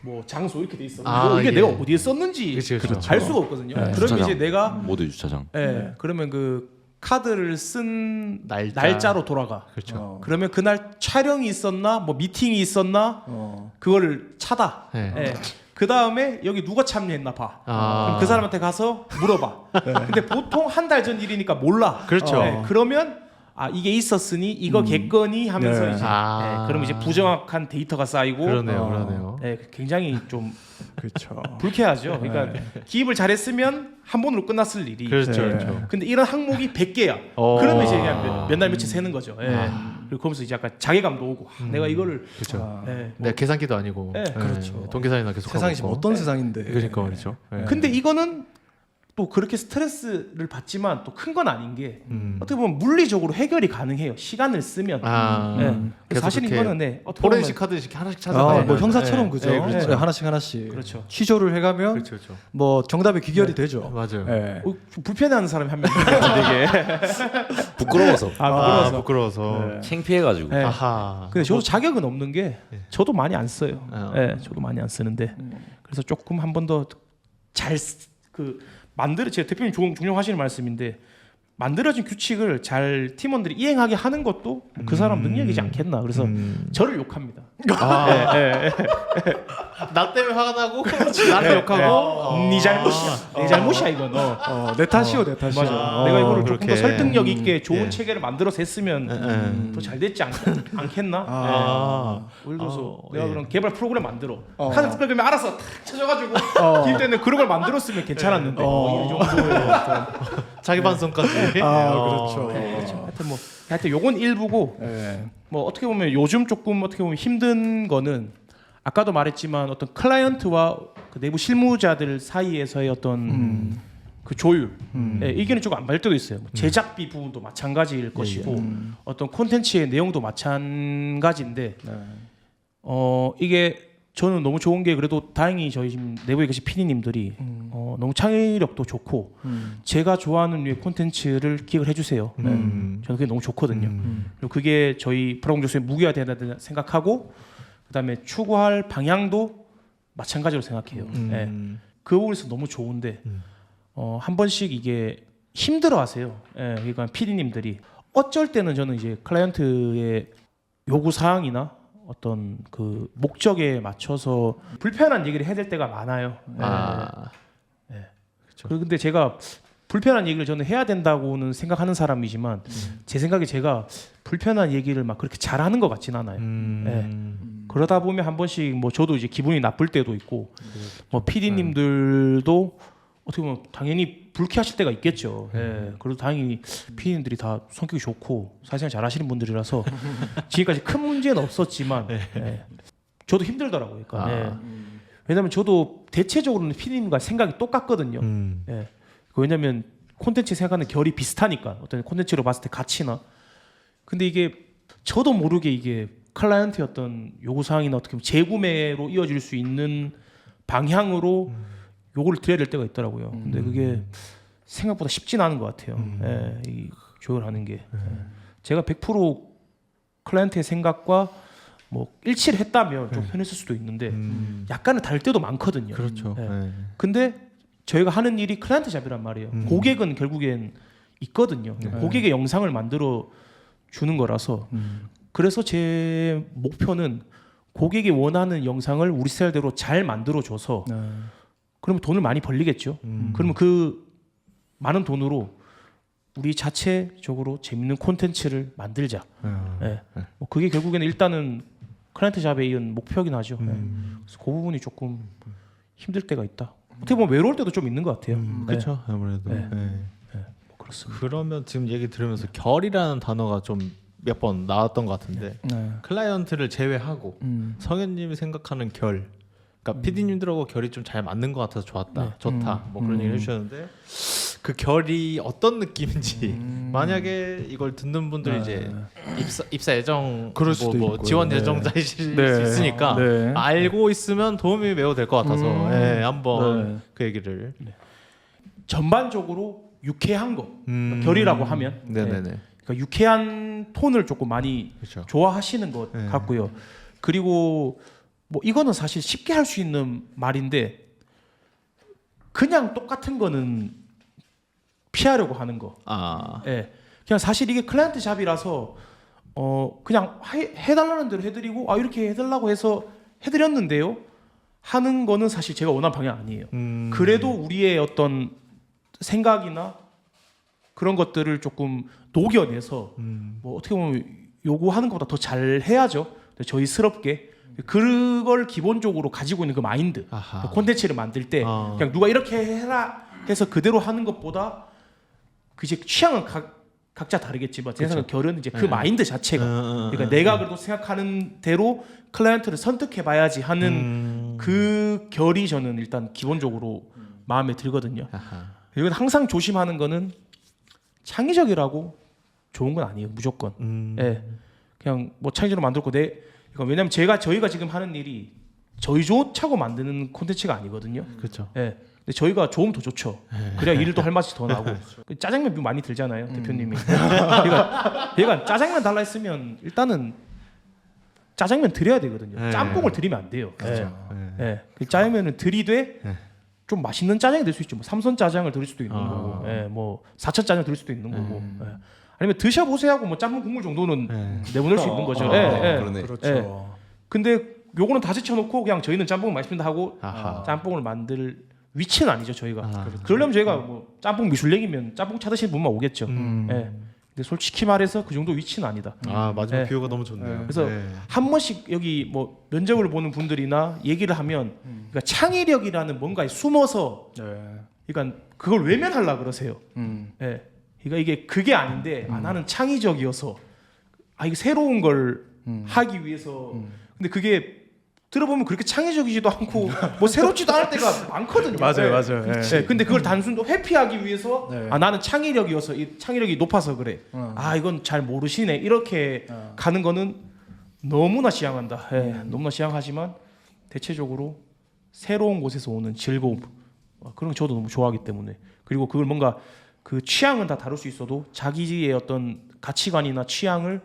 뭐 장소 이렇게 돼 있어. 뭐 이게 내가 어디에 썼는지 알 수가 없거든요. 그러면 주차장. 이제 내가 모두 주차장. 그러면 그 카드를 쓴 날짜. 날짜로 돌아가. 그렇죠. 그러면 그날 촬영이 있었나, 뭐 미팅이 있었나, 그거를 찾아. 그 다음에 여기 누가 참여했나 봐. 그럼 그 사람한테 가서 물어봐. 근데 보통 한 달 전 일이니까 몰라. 그렇죠. 그러면 이게 있었으니 이거 겠거니 하면서 네. 이제 아. 그러면 이제 부정확한 데이터가 쌓이고 그러네요. 굉장히 좀 그렇죠. 불쾌하죠. 그러니까 기입을 잘했으면 한 번으로 끝났을 일이. 그렇죠, 네. 그렇죠. 근데 이런 항목이 100개야. 어. 그러면 이제 그냥 몇 날 며칠 새는 거죠. 그리고 거기서 이제 약간 자괴감도 오고 내가 이거를 그렇죠. 뭐 계산기도 아니고. 네, 그렇죠. 돈 계산이나 계속 세상이 하고 지금 있고. 어떤 세상인데. 그러니까 말이죠. 네. 근데 이거는 또 그렇게 스트레스를 받지만 또 큰 건 아닌 게 어떻게 보면 물리적으로 해결이 가능해요. 시간을 쓰면. 그래서 계속 사실 그렇게 이거는 어떻게 포렌식 보면 카드 이렇게 하나씩 찾아가요. 뭐 형사처럼 그죠. 네, 그렇죠. 하나씩 그렇죠. 시조를 해가면 그렇죠, 그렇죠. 뭐 정답이 귀결이 되죠. 맞아요. 예. 좀 불편해하는 사람이 한 명 있는 것 같은데 이게. 부끄러워서 부끄러워서. 네. 창피해가지고. 네. 아하. 근데 저도 자격은 없는 게 저도 많이 안 써요. 어. 저도 많이 안 쓰는데 그래서 조금 한 번 더 잘 만들어 제 대표님 종용하시는 말씀인데 만들어진 규칙을 잘 팀원들이 이행하게 하는 것도 그 사람 능력이지 않겠나. 그래서 저를 욕합니다. 나 때문에 화가 나고 나를 욕하고 네 잘못이야. 내 잘못이야 이거 너. 내 탓이요, 내 탓이요. 맞아. 내가 이거를 조금 더 그렇게. 설득력 있게 좋은 예. 체계를 만들어서 했으면 더 잘 됐지 않겠나? 예를 들어서 내가 그런 개발 프로그램 만들어. 카드 프로그램에 알아서 탁 쳐져가지고 기입 때는 그런 걸 만들었으면 괜찮았는데 이 정도의 자기 반성까지. 그렇죠. 하여튼 요건 일부고 예. 뭐 어떻게 보면 요즘 조금 어떻게 보면 힘든 거는 아까도 말했지만 어떤 클라이언트와 그 내부 실무자들 사이에서의 어떤 그 조율 의견이 조금 안 맞을 때도 있어요. 뭐 제작비 부분도 마찬가지일 것이고 어떤 콘텐츠의 내용도 마찬가지인데 이게 저는 너무 좋은 게 그래도 다행히 저희 지금 내부에 계신 PD님들이 너무 창의력도 좋고 제가 좋아하는 류의 콘텐츠를 기획을 해주세요. 저는 그게 너무 좋거든요. 그리고 그게 저희 프로공조수의 무기가 된다 생각하고 그다음에 추구할 방향도 마찬가지로 생각해요. 그 부분에서 너무 좋은데 한 번씩 이게 힘들어하세요. 그러니까 PD님들이 어쩔 때는 저는 이제 클라이언트의 요구 사항이나 어떤 그 목적에 맞춰서 불편한 얘기를 해야 될 때가 많아요. 근데 제가 불편한 얘기를 저는 해야 된다고는 생각하는 사람이지만 제 생각에 제가 불편한 얘기를 막 그렇게 잘하는 것 같진 않아요. 그러다 보면 한 번씩 뭐 저도 이제 기분이 나쁠 때도 있고 뭐 PD님들도 어떻게 보면 당연히 불쾌하실 때가 있겠죠. 그래도 다행히 PD님들이 다 성격이 좋고 사실상 잘하시는 분들이라서 지금까지 큰 문제는 없었지만 저도 힘들더라고요. 그러니까 왜냐하면 저도 대체적으로는 PD님과 생각이 똑같거든요. 왜냐하면 콘텐츠 생각하는 결이 비슷하니까 어떤 콘텐츠로 봤을 때 가치나. 근데 이게 저도 모르게 이게 클라이언트의 어떤 요구사항이나 어떻게 보면 재구매로 이어질 수 있는 방향으로 요구를 드려야 될 때가 있더라고요. 근데 그게 생각보다 쉽진 않은 것 같아요. 이 조율하는 게. 제가 100% 클라이언트의 생각과 뭐 일치를 했다면 좀 편했을 수도 있는데 약간은 다를 때도 많거든요. 그렇죠. 근데 저희가 하는 일이 클라이언트 잡이란 말이에요. 고객은 결국엔 있거든요. 고객의 영상을 만들어 주는 거라서 그래서 제 목표는 고객이 원하는 영상을 우리 스타일대로 잘 만들어 줘서 그러면 돈을 많이 벌리겠죠. 그러면 그 많은 돈으로 우리 자체적으로 재밌는 콘텐츠를 만들자. 뭐 그게 결국에는 일단은 클라이언트 잡에 이은 목표긴 하죠. 그래서 그 부분이 조금 힘들 때가 있다. 어떻게 보면 외로울 때도 좀 있는 것 같아요. 그렇죠. 아무래도. 뭐 그렇습니다. 그러면 지금 얘기 들으면서 결이라는 단어가 좀 몇 번 나왔던 것 같은데 클라이언트를 제외하고 성현님이 생각하는 결, 그러니까 PD님들하고 결이 좀 잘 맞는 것 같아서 좋았다, 좋다, 뭐 그런 얘기를 해주셨는데 그 결이 어떤 느낌인지 만약에 이걸 듣는 분들 이제 입사 예정 그럴 수도 뭐 있고요. 지원 네. 예정자이실 수 네. 있으니까 네. 알고 있으면 도움이 매우 될 것 같아서 한번 그 얘기를 전반적으로 유쾌한 거 결이라고 하면 네네네. 그러니까 유쾌한 톤을 조금 많이 그렇죠. 좋아하시는 것 같고요. 그리고 뭐 이거는 사실 쉽게 할 수 있는 말인데 그냥 똑같은 거는 피하려고 하는 거. 그냥 사실 이게 클라이언트 잡이라서 그냥 해달라는 대로 해드리고 이렇게 해달라고 해서 해드렸는데요 하는 거는 사실 제가 원하는 방향 아니에요. 그래도 우리의 어떤 생각이나 그런 것들을 조금 녹여내서 뭐 어떻게 보면 요구하는 것보다 더 잘 해야죠. 저희스럽게 그걸 기본적으로 가지고 있는 그 마인드, 아하. 콘텐츠를 만들 때 그냥 누가 이렇게 해라 해서 그대로 하는 것보다 그 이제 취향은 각자 다르겠지만 제 생각에 결은 이제 그 마인드 자체가 그러니까 내가 그래도 생각하는 대로 클라이언트를 선택해봐야지 하는 그 결이 저는 일단 기본적으로 마음에 들거든요. 그리고 항상 조심하는 거는 창의적이라고 좋은 건 아니에요, 무조건. 예, 그냥 뭐 창의적으로 만들고 그러니까 왜냐면 저희가 지금 하는 일이 저희 좋자고 만드는 콘텐츠가 아니거든요. 그렇죠. 예. 근데 저희가 좋으면 더 좋죠. 그래야 일도 할 맛이 더 나고. 짜장면 많이 들잖아요, 대표님이. 그러니까 짜장면 달라 했으면 일단은 짜장면 드려야 되거든요. 짬뽕을 드리면 안 돼요. 그렇죠. 예. 그 짜장면을 드리되 좀 맛있는 짜장이 될 수 있죠. 뭐 삼선 짜장을 드릴 수도 있는 거고, 뭐 사천 짜장 드릴 수도 있는 거고. 예. 아니면 드셔보세요 하고 뭐 짬뽕 국물 정도는 내보낼 수 있는 거죠. 그러네. 그렇죠. 예. 근데 요거는 다 제쳐놓고 그냥 저희는 짬뽕 맛있습니다 하고 아하. 짬뽕을 만들 위치는 아니죠 저희가. 그러려면 저희가 뭐 짬뽕 미슐랭이면 짬뽕 찾으시는 분만 오겠죠. 예. 근데 솔직히 말해서 그 정도 위치는 아니다. 마지막 네. 비유가 너무 좋네요. 그래서 한 번씩 여기 뭐 면접을 보는 분들이나 얘기를 하면 그러니까 창의력이라는 뭔가에 숨어서 그러니까 그걸 외면하려 그러세요. 예. 그러니까 이게 그게 아닌데 나는 창의적이어서 이게 새로운 걸 하기 위해서 근데 그게 들어보면 그렇게 창의적이지도 않고 뭐 새롭지도 않을 때가 많거든요. 맞아요. 근데 그걸 단순히 회피하기 위해서 나는 창의력이어서 이 창의력이 높아서 그래. 이건 잘 모르시네. 이렇게 가는 거는 너무나 지향한다. 너무나 지향하지만 대체적으로 새로운 곳에서 오는 즐거움 그런 거 저도 너무 좋아하기 때문에 그리고 그걸 뭔가 그 취향은 다 다를 수 있어도 자기의 어떤 가치관이나 취향을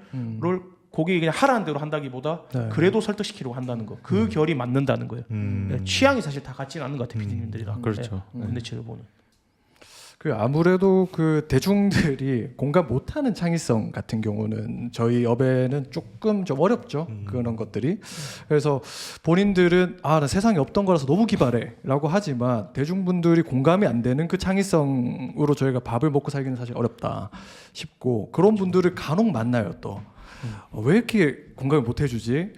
고객이 그냥 하라는 대로 한다기보다 그래도 설득시키려고 한다는 거. 그 결이 맞는다는 거예요. 취향이 사실 다 같지는 않는 것 같아요. PD님들이랑. 그렇죠. 콘텐츠를 보는. 그 아무래도 그 대중들이 공감 못하는 창의성 같은 경우는 저희 업에는 조금 좀 어렵죠. 그런 것들이. 그래서 본인들은 나 세상에 없던 거라서 너무 기발해라고 하지만 대중분들이 공감이 안 되는 그 창의성으로 저희가 밥을 먹고 살기는 사실 어렵다 싶고 그런 분들을 간혹 만나요 또. 왜 이렇게 공감을 못 해주지?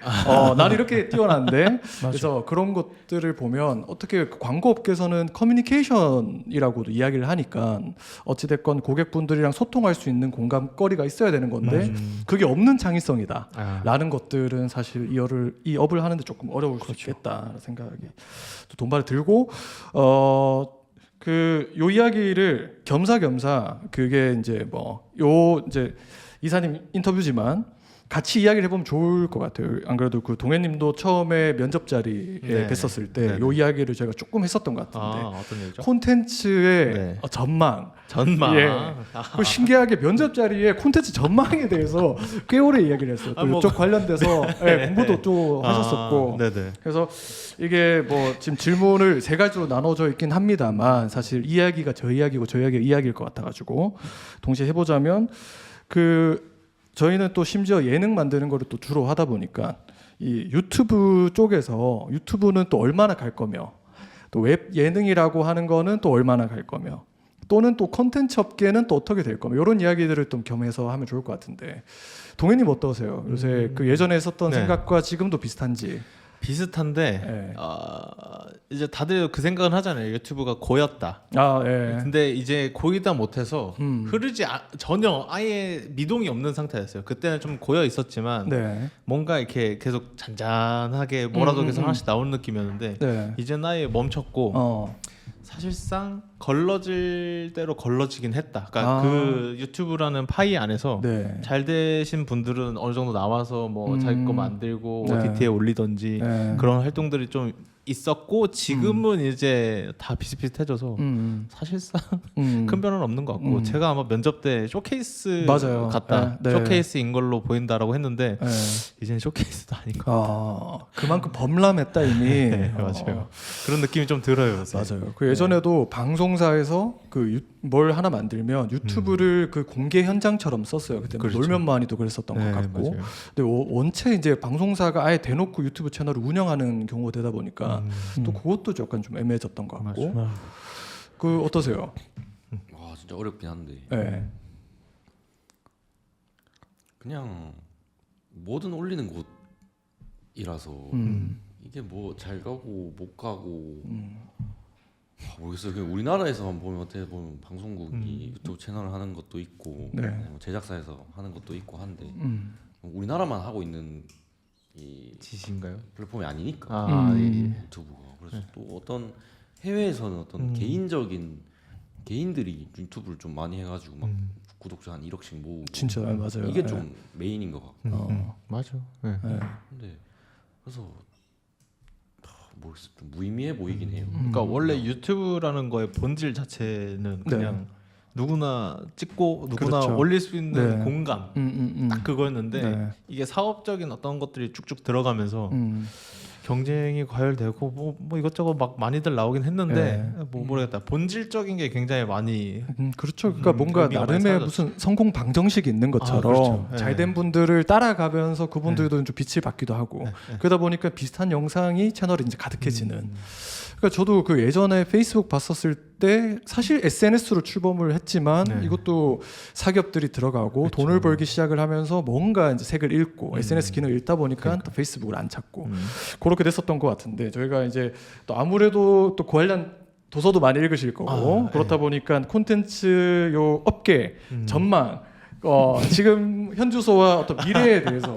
나는 이렇게 뛰어난데. 그래서 그런 것들을 보면 어떻게 광고업계에서는 커뮤니케이션이라고도 이야기를 하니까 어찌됐건 고객분들이랑 소통할 수 있는 공감거리가 있어야 되는 건데 그게 없는 창의성이다라는 것들은 사실 이 업을 하는데 조금 어려울 수 있겠다라는 생각이 또 돈발이 들고 요 이야기를 겸사겸사 그게 이제 이제 이사님 인터뷰지만 같이 이야기를 해보면 좋을 것 같아요. 안 그래도 그 동해님도 처음에 면접 자리에 뵀었을 때 이 이야기를 제가 조금 했었던 것 같은데 어떤 얘기죠? 콘텐츠의 전망. 예. 그 신기하게 면접 자리에 콘텐츠 전망에 대해서 꽤 오래 이야기를 했어요. 또 이쪽 관련돼서 공부도 또 하셨었고. 네네. 그래서 이게 지금 질문을 세 가지로 나눠져 있긴 합니다만 사실 이야기가 저 이야기고 저 이야기가 이야기일 것 같아가지고 동시에 해보자면 저희는 또 심지어 예능 만드는 거를 또 주로 하다 보니까 이 유튜브 쪽에서 유튜브는 또 얼마나 갈 거며 또 웹 예능이라고 하는 거는 또 얼마나 갈 거며 또는 또 컨텐츠 업계는 또 어떻게 될 거며 이런 이야기들을 좀 겸해서 하면 좋을 것 같은데 동현님 어떠세요? 요새 그 예전에 했었던 생각과 지금도 비슷한지? 비슷한데 이제 다들 그 생각은 하잖아요. 유튜브가 고였다. 근데 이제 고이다 못해서 흐르지 전혀 아예 미동이 없는 상태였어요. 그때는 좀 고여 있었지만 뭔가 이렇게 계속 잔잔하게 뭐라도 계속 하나씩 나오는 느낌이었는데 이제는 아예 멈췄고 사실상 걸러질 대로 걸러지긴 했다. 그러니까 그 유튜브라는 파이 안에서 잘 되신 분들은 어느 정도 나와서 뭐 자기 거 만들고 OTT에 올리던지 그런 활동들이 좀 있었고 지금은 이제 다 비슷비슷해져서 사실상 큰 변화는 없는 것 같고 제가 아마 면접 때 쇼케이스 같다 쇼케이스인 걸로 보인다라고 했는데 이제는 쇼케이스도 아닌 것 같아요. 그만큼 범람했다 이미. 맞아요. 그런 느낌이 좀 들어요. 요새. 맞아요. 그 예전에도 방송사에서 뭘 하나 만들면 유튜브를 그 공개 현장처럼 썼어요. 그때 놀면만이도 그랬었던 것 같고. 맞아요. 근데 원체 이제 방송사가 아예 대놓고 유튜브 채널을 운영하는 경우가 되다 보니까 또 그것도 약간 좀 애매해졌던 것 같고. 그 어떠세요? 와 진짜 어렵긴 한데 네. 그냥 뭐든 올리는 곳이라서 이게 뭐 잘 가고 못 가고 모르겠어요. 그냥 우리나라에서만 보면 어떻게 보면 방송국이 유튜브 채널을 하는 것도 있고 네. 뭐 제작사에서 하는 것도 있고 한데 우리나라만 하고 있는 이 짓인가요? 플랫폼이 아니니까 아, 예. 유튜브가 그래서 또 어떤 해외에서는 어떤 개인들이 유튜브를 좀 많이 해가지고 막 구독자 한 1억씩 모으고 진짜 맞아요. 이게 네. 좀 메인인 것 같고 맞아. 네. 네. 근데 그래서 모르겠어 좀 무의미해 보이긴 해요. 그러니까 원래 유튜브라는 거의 본질 자체는 그냥 누구나 찍고 누구나 그렇죠. 올릴 수 있는 네. 공간 딱 그거였는데 네. 이게 사업적인 어떤 것들이 쭉쭉 들어가면서 경쟁이 과열되고 뭐 이것저것 막 많이들 나오긴 했는데 뭐 모르겠다. 본질적인 게 굉장히 많이 그렇죠. 그러니까 뭔가 의미가 많이 나름의 사라졌죠. 무슨 성공 방정식이 있는 것처럼 그렇죠. 네. 잘된 분들을 따라가면서 그분들도 좀 빛을 받기도 하고 그러다 보니까 비슷한 영상이 채널에 이제 가득해지는. 그러니까 저도 그 예전에 페이스북 봤었을 때 사실 SNS로 출범을 했지만 이것도 사기업들이 들어가고 돈을 벌기 시작을 하면서 뭔가 이제 색을 읽고 SNS 기능을 읽다 보니까 또 페이스북을 안 찾고 그렇게 됐었던 것 같은데 저희가 이제 또 아무래도 또 관련 도서도 많이 읽으실 거고 그렇다 보니까 콘텐츠 요 업계 전망 지금 현주소와 어떤 미래에 대해서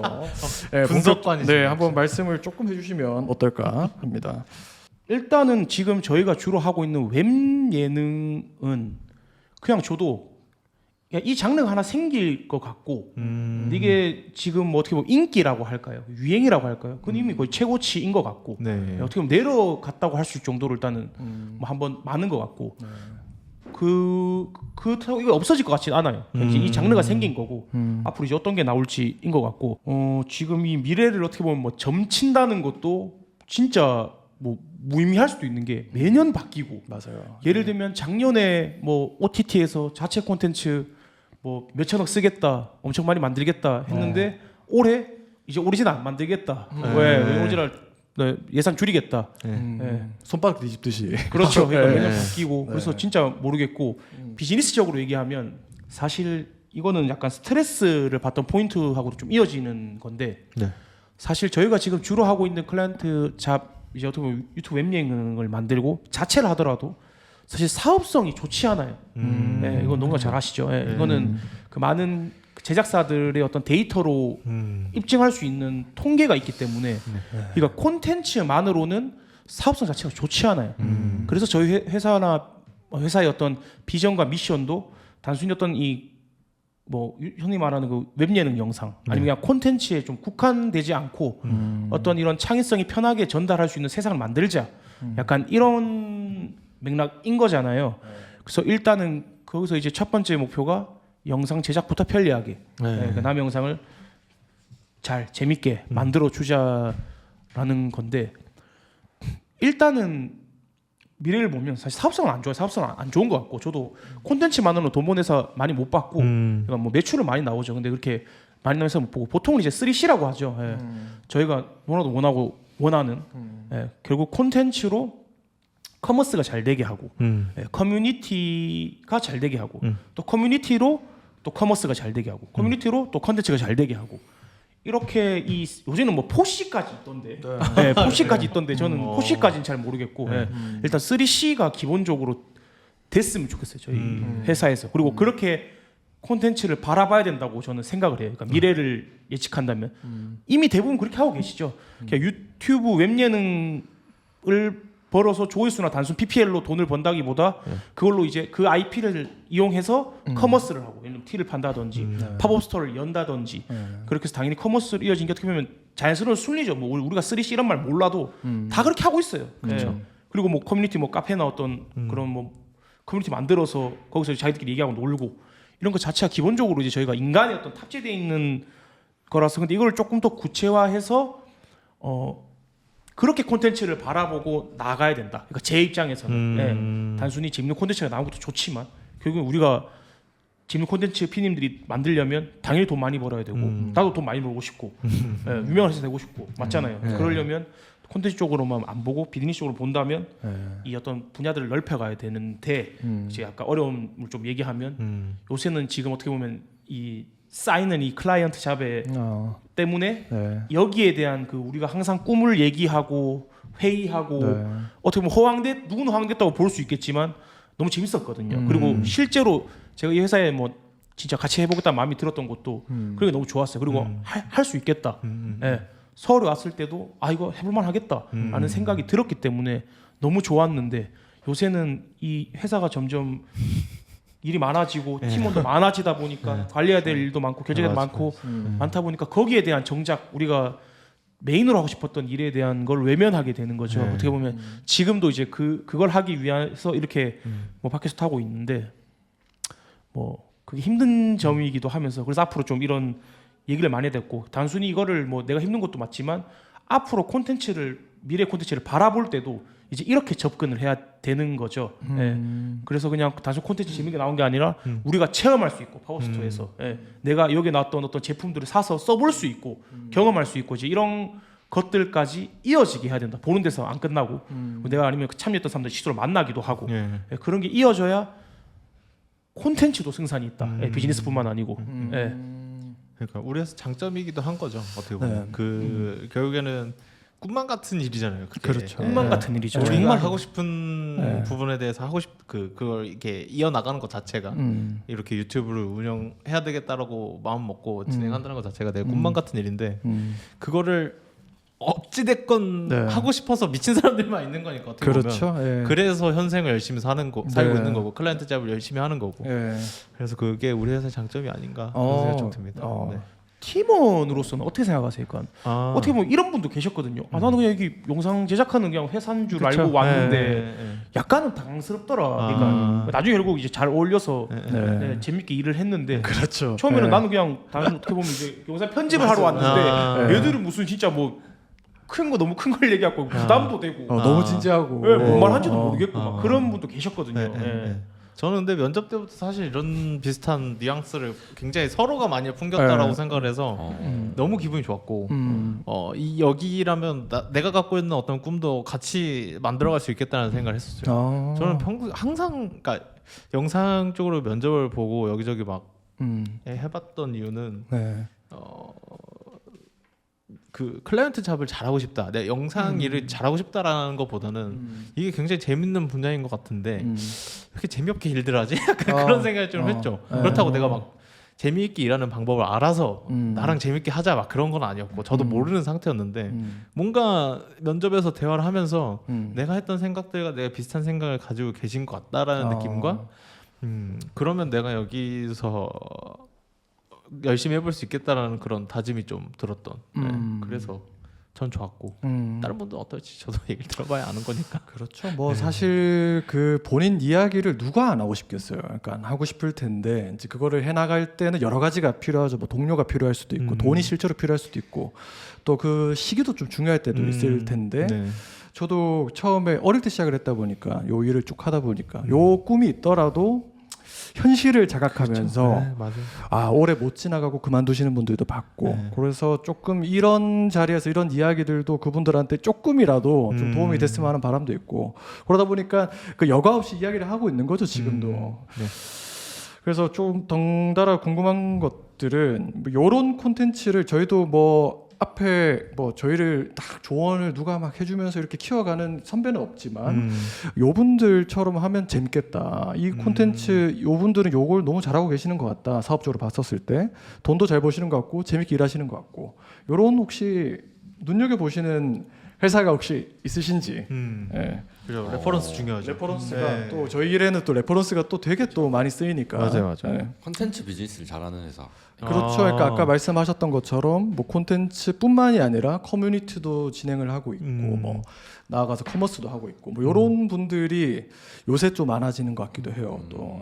분석관이시죠. 네, 한번 말씀을 조금 해주시면 어떨까 합니다. 일단은 지금 저희가 주로 하고 있는 웹 예능은 그냥 저도 이 장르가 하나 생길 것 같고 이게 지금 뭐 어떻게 보면 인기라고 할까요? 유행이라고 할까요? 그건 이미 거의 최고치인 것 같고 네. 어떻게 보면 내려갔다고 할 수 있을 정도로 일단은 뭐 한번 많은 것 같고 그렇다고 이거 없어질 것 같지는 않아요. 이제 이 장르가 생긴 거고 앞으로 이제 어떤 게 나올지인 것 같고 지금 이 미래를 어떻게 보면 뭐 점친다는 것도 진짜 뭐 무의미할 수도 있는 게 매년 바뀌고 맞아요. 예를 들면 작년에 뭐 OTT에서 자체 콘텐츠 뭐 몇천억 쓰겠다 엄청 많이 만들겠다 했는데 올해 이제 오리지널 안 만들겠다 왜 오리지널 예산 줄이겠다 손바닥 뒤집듯이. 그렇죠. 그러니까 매년 네. 바뀌고 그래서 진짜 모르겠고 비즈니스적으로 얘기하면 사실 이거는 약간 스트레스를 받던 포인트하고도 좀 이어지는 건데 네. 사실 저희가 지금 주로 하고 있는 클라이언트 잡 이제 어떻게 보면 유튜브 웹 예능을 만들고 자체를 하더라도 사실 사업성이 좋지 않아요. 네, 이건 너무나 잘 아시죠. 네, 이거는 그 많은 제작사들의 어떤 데이터로 입증할 수 있는 통계가 있기 때문에 그러니까 콘텐츠만으로는 사업성 자체가 좋지 않아요. 그래서 저희 회사나 회사의 어떤 비전과 미션도 단순히 어떤 이 뭐 형님 말하는 그 웹예능 영상 아니면 그냥 콘텐츠에 좀 국한되지 않고 어떤 이런 창의성이 편하게 전달할 수 있는 세상을 만들자 약간 이런 맥락인 거잖아요. 그래서 일단은 거기서 이제 첫 번째 목표가 영상 제작부터 편리하게 그러니까 남의 영상을 잘 재밌게 만들어 주자라는 건데 일단은 미래를 보면 사실 사업성은 안 좋아요. 사업성은 안 좋은 것 같고 저도 콘텐츠만으로 돈 보내서 많이 못 받고 그러니까 뭐 매출은 많이 나오죠. 근데 그렇게 많이 나면서 못 보고 보통은 이제 3C라고 하죠. 저희가 뭐라도 원하는 결국 콘텐츠로 커머스가 잘 되게 하고 커뮤니티가 잘 되게 하고 또 커뮤니티로 또 커머스가 잘 되게 하고 커뮤니티로 또 컨텐츠가 잘 되게 하고 이렇게 요새는 뭐 포시까지 있던데 포시까지 있던데 저는 포시까지는 잘 모르겠고 일단 3C가 기본적으로 됐으면 좋겠어요 저희 회사에서. 그리고 그렇게 콘텐츠를 바라봐야 된다고 저는 생각을 해요. 그러니까 미래를 예측한다면 이미 대부분 그렇게 하고 계시죠. 그냥 유튜브 웹 예능을 벌어서 조회수나 단순 PPL로 돈을 번다기보다 그걸로 이제 그 IP를 이용해서 커머스를 하고 예를 들면 티를 판다든지 팝업 스토어를 연다든지 그렇게 해서 당연히 커머스를 이어진 게 어떻게 보면 자연스러운 순리죠. 뭐 우리가 3C 이런 말 몰라도 다 그렇게 하고 있어요. 그렇죠. 그리고 뭐 커뮤니티 뭐 카페나 어떤 그런 뭐 커뮤니티 만들어서 거기서 자기들끼리 얘기하고 놀고 이런 거 자체가 기본적으로 이제 저희가 인간의 어떤 탑재되어 있는 거라서 근데 이걸 조금 더 구체화해서 그렇게 콘텐츠를 바라보고 나가야 된다. 그러니까 제 입장에서는 단순히 재밌는 콘텐츠가 나온 것도 좋지만 결국은 우리가 재밌는 콘텐츠 PD님들이 만들려면 당연히 돈 많이 벌어야 되고 나도 돈 많이 벌고 싶고 예, 유명한 회사 되고 싶고 맞잖아요. 그러려면 콘텐츠 쪽으로만 안 보고 비즈니스 쪽으로 본다면 이 어떤 분야들을 넓혀가야 되는데 이제 아까 어려움을 좀 얘기하면 요새는 지금 어떻게 보면 이 쌓이는 이 클라이언트 잡에 때문에 여기에 대한 그 우리가 항상 꿈을 얘기하고 회의하고 어떻게 보면 누구는 허황됐다고 볼 수 있겠지만 너무 재밌었거든요. 그리고 실제로 제가 이 회사에 뭐 진짜 같이 해보겠다는 마음이 들었던 것도 그게 너무 좋았어요. 그리고 할 수 있겠다. 예. 서울에 왔을 때도 아 이거 해볼만 하겠다라는 생각이 들었기 때문에 너무 좋았는데 요새는 이 회사가 점점 일이 많아지고 팀원도 많아지다 보니까 관리해야 될 일도 많고 결제가 많고 많다 보니까 거기에 대한 정작 우리가 메인으로 하고 싶었던 일에 대한 걸 외면하게 되는 거죠. 어떻게 보면 지금도 이제 그걸 하기 위해서 이렇게 뭐 팟캐스트 하고 있는데 뭐 그게 힘든 점이기도 하면서 그래서 앞으로 좀 이런 얘기를 많이 됐고 단순히 이거를 뭐 내가 힘든 것도 맞지만 앞으로 미래 콘텐츠를 바라볼 때도 이제 이렇게 접근을 해야 되는 거죠. 예. 그래서 그냥 단순 콘텐츠 재밌게 나온 게 아니라 우리가 체험할 수 있고 파워스토어에서 내가 여기 나왔던 어떤 제품들을 사서 써볼 수 있고 경험할 수 있고 이제 이런 것들까지 이어지게 해야 된다. 보는 데서 안 끝나고 내가 아니면 참여했던 사람들 실제로 만나기도 하고 그런 게 이어져야 콘텐츠도 승산이 있다. 비즈니스뿐만 아니고. 그러니까 우리 회사 장점이기도 한 거죠. 어떻게 보면 그 결국에는 꿈만 같은 일이잖아요. 그게. 그렇죠. 꿈만 같은 일이죠. 우리가 정말 하고 싶은 부분에 대해서 하고 그걸 이렇게 이어 나가는 것 자체가 이렇게 유튜브를 운영해야 되겠다라고 마음 먹고 진행한다는 것 자체가 내 꿈만 같은 일인데 그거를 어찌 됐건 하고 싶어서 미친 사람들만 있는 거니까 어떻게 그렇죠. 보면 그래서 현생을 열심히 살고 있는 거고 클라이언트 잡을 열심히 하는 거고 그래서 그게 우리 회사의 장점이 아닌가 그런 생각이 좀 듭니다. 네. 팀원으로서는 어떻게 생각하세요? 그러니까 어떻게 보면 이런 분도 계셨거든요. 나는 그냥 여기 영상 제작하는 그냥 회사인 줄 알고 왔는데 약간은 당황스럽더라. 그러니까 나중에 결국 이제 잘 어울려서 재밌게 일을 했는데 그렇죠. 처음에는 나는 그냥 어떻게 보면 이제 영상 편집을 하러 왔는데 얘들은 무슨 진짜 뭐 너무 큰 걸 얘기하고 부담도 되고 너무 진지하고 뭔 말한지도 모르겠고 막 그런 분도 계셨거든요. 저는 근데 면접 때부터 사실 이런 비슷한 뉘앙스를 굉장히 서로가 많이 풍겼다라고 생각을 해서 너무 기분이 좋았고 여기라면 내가 갖고 있는 어떤 꿈도 같이 만들어갈 수 있겠다는 생각을 했었어요. 저는 항상 그러니까 영상 쪽으로 면접을 보고 여기저기 막 해봤던 이유는 그 클라이언트 잡을 잘하고 싶다. 내 영상 일을 잘하고 싶다라는 것보다는 이게 굉장히 재밌는 분야인 것 같은데 왜 이렇게 재미없게 일들 하지? 약간 그런 생각을 좀 했죠. 그렇다고 내가 막 재미있게 일하는 방법을 알아서 나랑 재밌게 하자 막 그런 건 아니었고 저도 모르는 상태였는데 뭔가 면접에서 대화를 하면서 내가 했던 생각들과 내가 비슷한 생각을 가지고 계신 것 같다라는 느낌과 그러면 내가 여기서 열심히 해볼 수 있겠다라는 그런 다짐이 좀 들었던 그래서 전 좋았고 다른 분도 어떨지 저도 얘기를 들어봐야 아는 거니까. 그렇죠. 뭐 사실 그 본인 이야기를 누가 안 하고 싶겠어요. 그러니까 하고 싶을 텐데 이제 그거를 해나갈 때는 여러 가지가 필요하죠. 뭐 동료가 필요할 수도 있고 돈이 실제로 필요할 수도 있고 또 그 시기도 좀 중요할 때도 있을 텐데 저도 처음에 어릴 때 시작을 했다 보니까 요 일을 쭉 하다 보니까 요 꿈이 있더라도 현실을 자각하면서 그렇죠. 오래 못 지나가고 그만두시는 분들도 봤고 그래서 조금 이런 자리에서 이런 이야기들도 그분들한테 조금이라도 좀 도움이 됐으면 하는 바람도 있고 그러다 보니까 그 여과 없이 이야기를 하고 있는 거죠 지금도. 그래서 좀 덩달아 궁금한 것들은 뭐 이런 콘텐츠를 저희도 뭐 앞에 뭐 저희를 딱 조언을 누가 막 해주면서 이렇게 키워가는 선배는 없지만 요분들처럼 하면 재밌겠다. 이 콘텐츠 요분들은 요걸 너무 잘하고 계시는 것 같다. 사업적으로 봤었을 때 돈도 잘 버시는 것 같고 재밌게 일하시는 것 같고 요런 혹시 눈여겨보시는 회사가 혹시 있으신지. 그죠. 레퍼런스 중요하죠. 레퍼런스가 또 저희 일에는 또 레퍼런스가 또 되게 또 많이 쓰이니까. 맞아요. 콘텐츠 비즈니스를 잘하는 회사. 그렇죠. 그러니까 아까 말씀하셨던 것처럼 뭐 콘텐츠뿐만이 아니라 커뮤니티도 진행을 하고 있고 뭐 나아가서 커머스도 하고 있고 뭐 이런 분들이 요새 좀 많아지는 것 같기도 해요. 또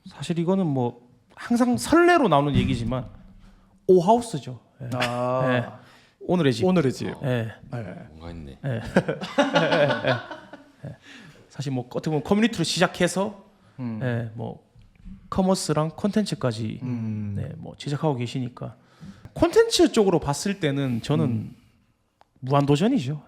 사실 이거는 뭐 항상 설레로 나오는 얘기지만 오하우스죠. 오늘의 집. 뭔가 있네. 사실 뭐 어떻게 보면 커뮤니티로 시작해서 뭐 커머스랑 콘텐츠까지 네, 뭐 제작하고 계시니까 콘텐츠 쪽으로 봤을 때는 저는 무한도전이죠.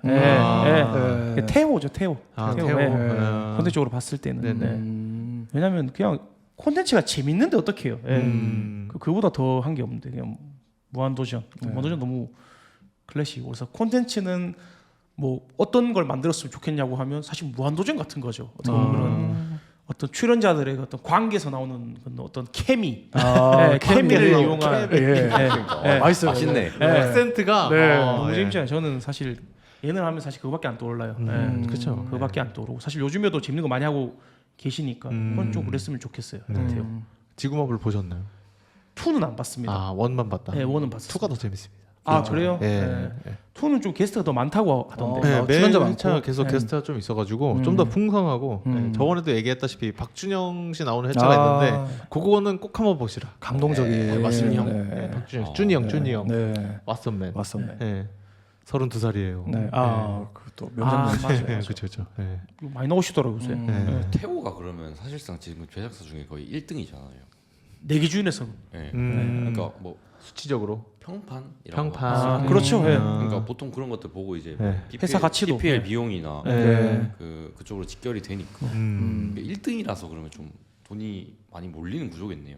태호죠, 태호. 태호. 콘텐츠 쪽으로 봤을 때는. 네. 왜냐하면 그냥 콘텐츠가 재밌는데 어떻게 해요? 그보다 더 한 게 없는데 그냥 무한도전. 무한도전 너무 클래식이고 그래서 콘텐츠는 뭐 어떤 걸 만들었으면 좋겠냐고 하면 사실 무한도전 같은 거죠. 어떻게 보면 그런 어떤 출연자들의 어떤 관계에서 나오는 어떤 케미, 케미를 이용한 맛있어요. 맛있네. 액센트가 너무 재밌잖아요. 저는 사실 예능을 하면 사실 그거밖에 안 떠올라요. 그렇죠. 그거밖에 안 떠오르고 사실 요즘에도 재밌는 거 많이 하고 계시니까 그건 좀 그랬으면 좋겠어요. 같아요. 지구마블 보셨나요? 2는 안 봤습니다. 아, 1만 봤다. 네, 1은 봤어요. 2가 더 재밌습니다. 아 그래요? 네. 2는 좀 게스트가 더 많다고 하던데. 네, 매 출연자 회차 많고. 계속 게스트가 좀 있어가지고 좀 더 풍성하고 저번에도 얘기했다시피 박준영 씨 나오는 회차가 있는데 그거는 꼭 한번 보시라. 감동적인. 맞습니다. 네. 박준영, 준이 형, 네. 왓썸맨. 맞습니다. 네. 32살이에요. 네. 그것도 아, 명장면이죠. 맞아요. 네, 그렇죠. 네. 이거 많이 나오시더라고요 요새. 태호가 그러면 사실상 지금 제작사 중에 거의 1등이잖아요. 내 기준에서. 네. 음. 그러니까 뭐 수치적으로 평판 이런 평판. 거. 아, 그렇죠. 예. 그러니까 보통 그런 것들 보고 이제 네. 회사 가치도. PPL 비용이나 네. 그쪽으로 직결이 되니까 1등이라서 그러면 좀 돈이 많이 몰리는 구조겠네요.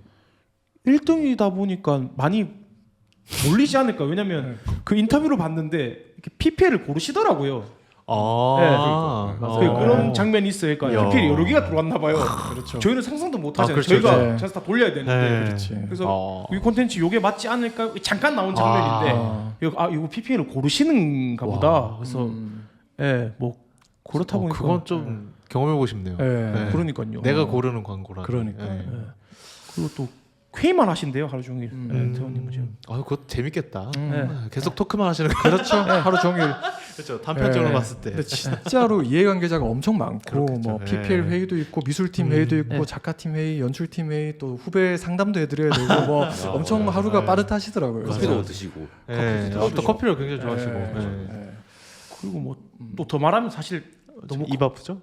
1등이다 보니까 많이 몰리지 않을까. 왜냐면 그 인터뷰를 봤는데 이렇게 PPL을 고르시더라고요. 그런 장면이 있어요. 그러니까 야. PPL 여러 개가 들어왔나 봐요. 그렇죠. 저희는 상상도 못 하잖아요. 그렇죠, 저희가 그렇죠. 전사 다 돌려야 되는데. 그렇지. 그래서 이 콘텐츠 요게 맞지 않을까? 잠깐 나온 장면인데 이거 PPL을 고르시는가 보다. 그래서 뭐 그렇다 보니까 그건 좀 경험해보고 싶네요. 네. 그러니까요. 내가 고르는 광고라. 그러니까. 그리고 또 회의만 하신대요 하루 종일. 태호님은 지금. 그것도 재밌겠다. 네. 계속 토크만 하시는 거. 그렇죠. 하루 종일. 그렇죠. 단편적으로 네. 봤을 때. 근데 진짜로 이해관계자가 엄청 많고 그렇겠죠. 뭐 네. PPL 회의도 있고 미술팀 회의도 있고 작가팀 회의, 연출팀 회의 또 후배 상담도 해드려야 되고 뭐 엄청 하루가 빠듯하시더라고요. 커피도 드시고. 네. 또 커피를 굉장히 좋아하시고. 네. 그리고 뭐 또 더 말하면 사실 너무 입 아프죠?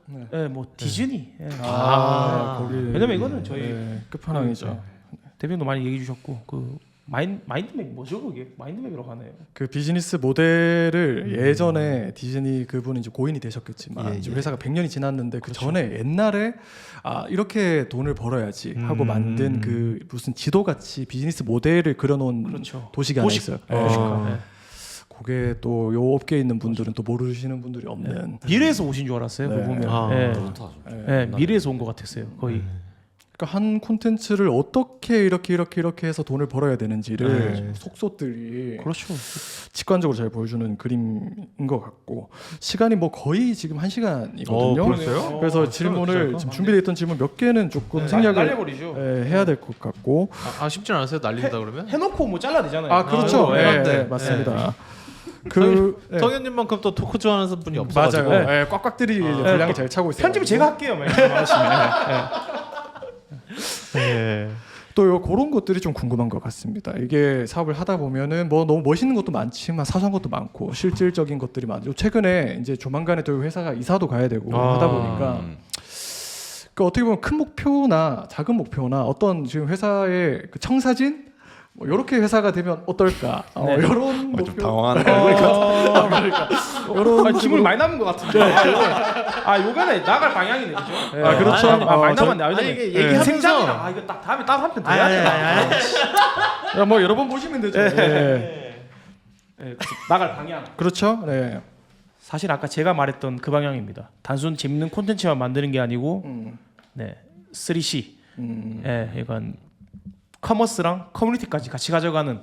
뭐 디즈니. 거기 왜냐면 이거는 저희 끝판왕이죠. 대표님도 많이 얘기해 주셨고 그 마인드맵 뭐죠 그게? 마인드맵이라고 하네요. 그 비즈니스 모델을 예전에 디즈니 그분은 이제 고인이 되셨겠지만 예, 이제 예. 회사가 100년이 지났는데 그 전에 옛날에 이렇게 돈을 벌어야지 하고 만든 그 무슨 지도같이 비즈니스 모델을 그려놓은 그렇죠. 도시가 하나 있어요. 네. 그게 또 요 업계에 있는 분들은 또 모르시는 분들이 없는. 미래에서 오신 줄 알았어요. 네. 그거 보면. 아, 네. 좋다. 네, 미래에서 온 것 같았어요. 거의. 그러니까 한 콘텐츠를 어떻게 이렇게 해서 돈을 벌어야 되는지를 속속들이 그렇죠. 직관적으로 잘 보여주는 그림인 것 같고 시간이 뭐 거의 지금 1시간이거든요. 벌써요? 그래서 질문을 지금 준비되어 있던 질문 몇 개는 조금 생략을 날려버리죠. 해야 될 것 같고 쉽지 않았어요? 날린다 그러면? 해놓고 뭐 잘라야 되잖아요. 그렇죠. 그런데. 맞습니다. 성현님만큼 또 토크 좋아하는 분이 없어가지고. 맞아요. 꽉꽉들이 분량이 잘 차고 있어요. 편집을 제가 할게요. 또 그런 것들이 좀 궁금한 것 같습니다. 이게 사업을 하다 보면은 뭐 너무 멋있는 것도 많지만 사소한 것도 많고 실질적인 것들이 많죠. 최근에 이제 조만간에 또 회사가 이사도 가야 되고 하다 보니까 그 어떻게 보면 큰 목표나 작은 목표나 어떤 지금 회사의 그 청사진 뭐 이렇게 회사가 되면 어떨까? 이런 목표. 좀 당황하네. 이런 질문 많이 남은 것 같은데. 요거는 나갈 방향이네, 그죠? 그렇죠. 많이 남았네. 아니, 이게 얘기하면서 생장이나 이거 딱 다음에 따로 한편 더 해야 돼. 뭐 여러 번 보시면 되죠. 그래서 나갈 방향. 그렇죠. 네. 사실 아까 제가 말했던 그 방향입니다. 단순 재밌는 콘텐츠만 만드는 게 아니고, 3C, 이건 커머스랑 커뮤니티까지 같이 가져가는.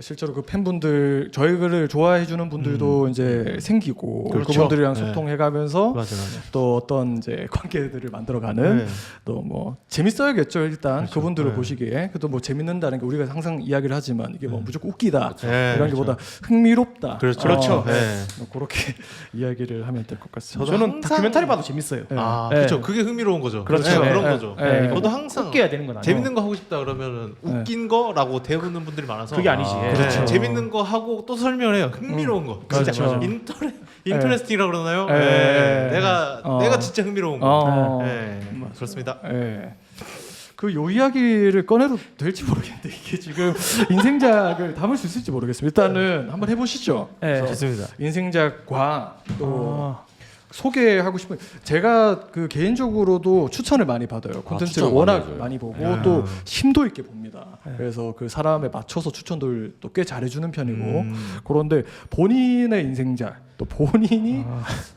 실제로 그 팬분들 저희를 좋아해 주는 분들도 이제 생기고 그렇죠. 그분들이랑 네. 소통해가면서 맞아. 또 어떤 이제 관계들을 만들어가는 또 뭐 재밌어야겠죠 일단 그렇죠. 그분들을 네. 보시기에 그래도 뭐 재밌는다는 게 우리가 항상 이야기를 하지만 이게 뭐 무조건 웃기다 네, 이런 게보다 흥미롭다 그렇죠. 네. 뭐 그렇게 이야기를 하면 될 것 같습니다. 저는 항상- 다큐멘터리 봐도 재밌어요. 그렇죠. 그게 흥미로운 거죠. 그렇죠. 그런 네. 거죠. 네. 저도 항상 웃겨야 되는 건 아니에요. 재밌는 거 하고 싶다 그러면은 웃긴 거라고 대부분 분들이 많아서 그게 아니지. 네. 그렇죠. 재밌는 거 하고 또 설명해요. 흥미로운 거. 진짜 그렇죠. 인터넷 인터레스팅이라고 그러나요? 예. 내가 진짜 흥미로운 거. 네, 그렇습니다. 예. 그 요 이야기를 꺼내도 될지 모르겠는데 이게 지금 인생작을 담을 수 있을지 모르겠습니다. 일단은 한번 해보시죠. 네. 좋습니다. 인생작과 또 소개하고 싶은 제가 그 개인적으로도 추천을 많이 받아요. 콘텐츠를 추천 워낙 많이 많이 보고 또 심도 있게 봅니다. 그래서 그 사람에 맞춰서 추천들 또 꽤 잘해주는 편이고 그런데 본인의 인생작 또 본인이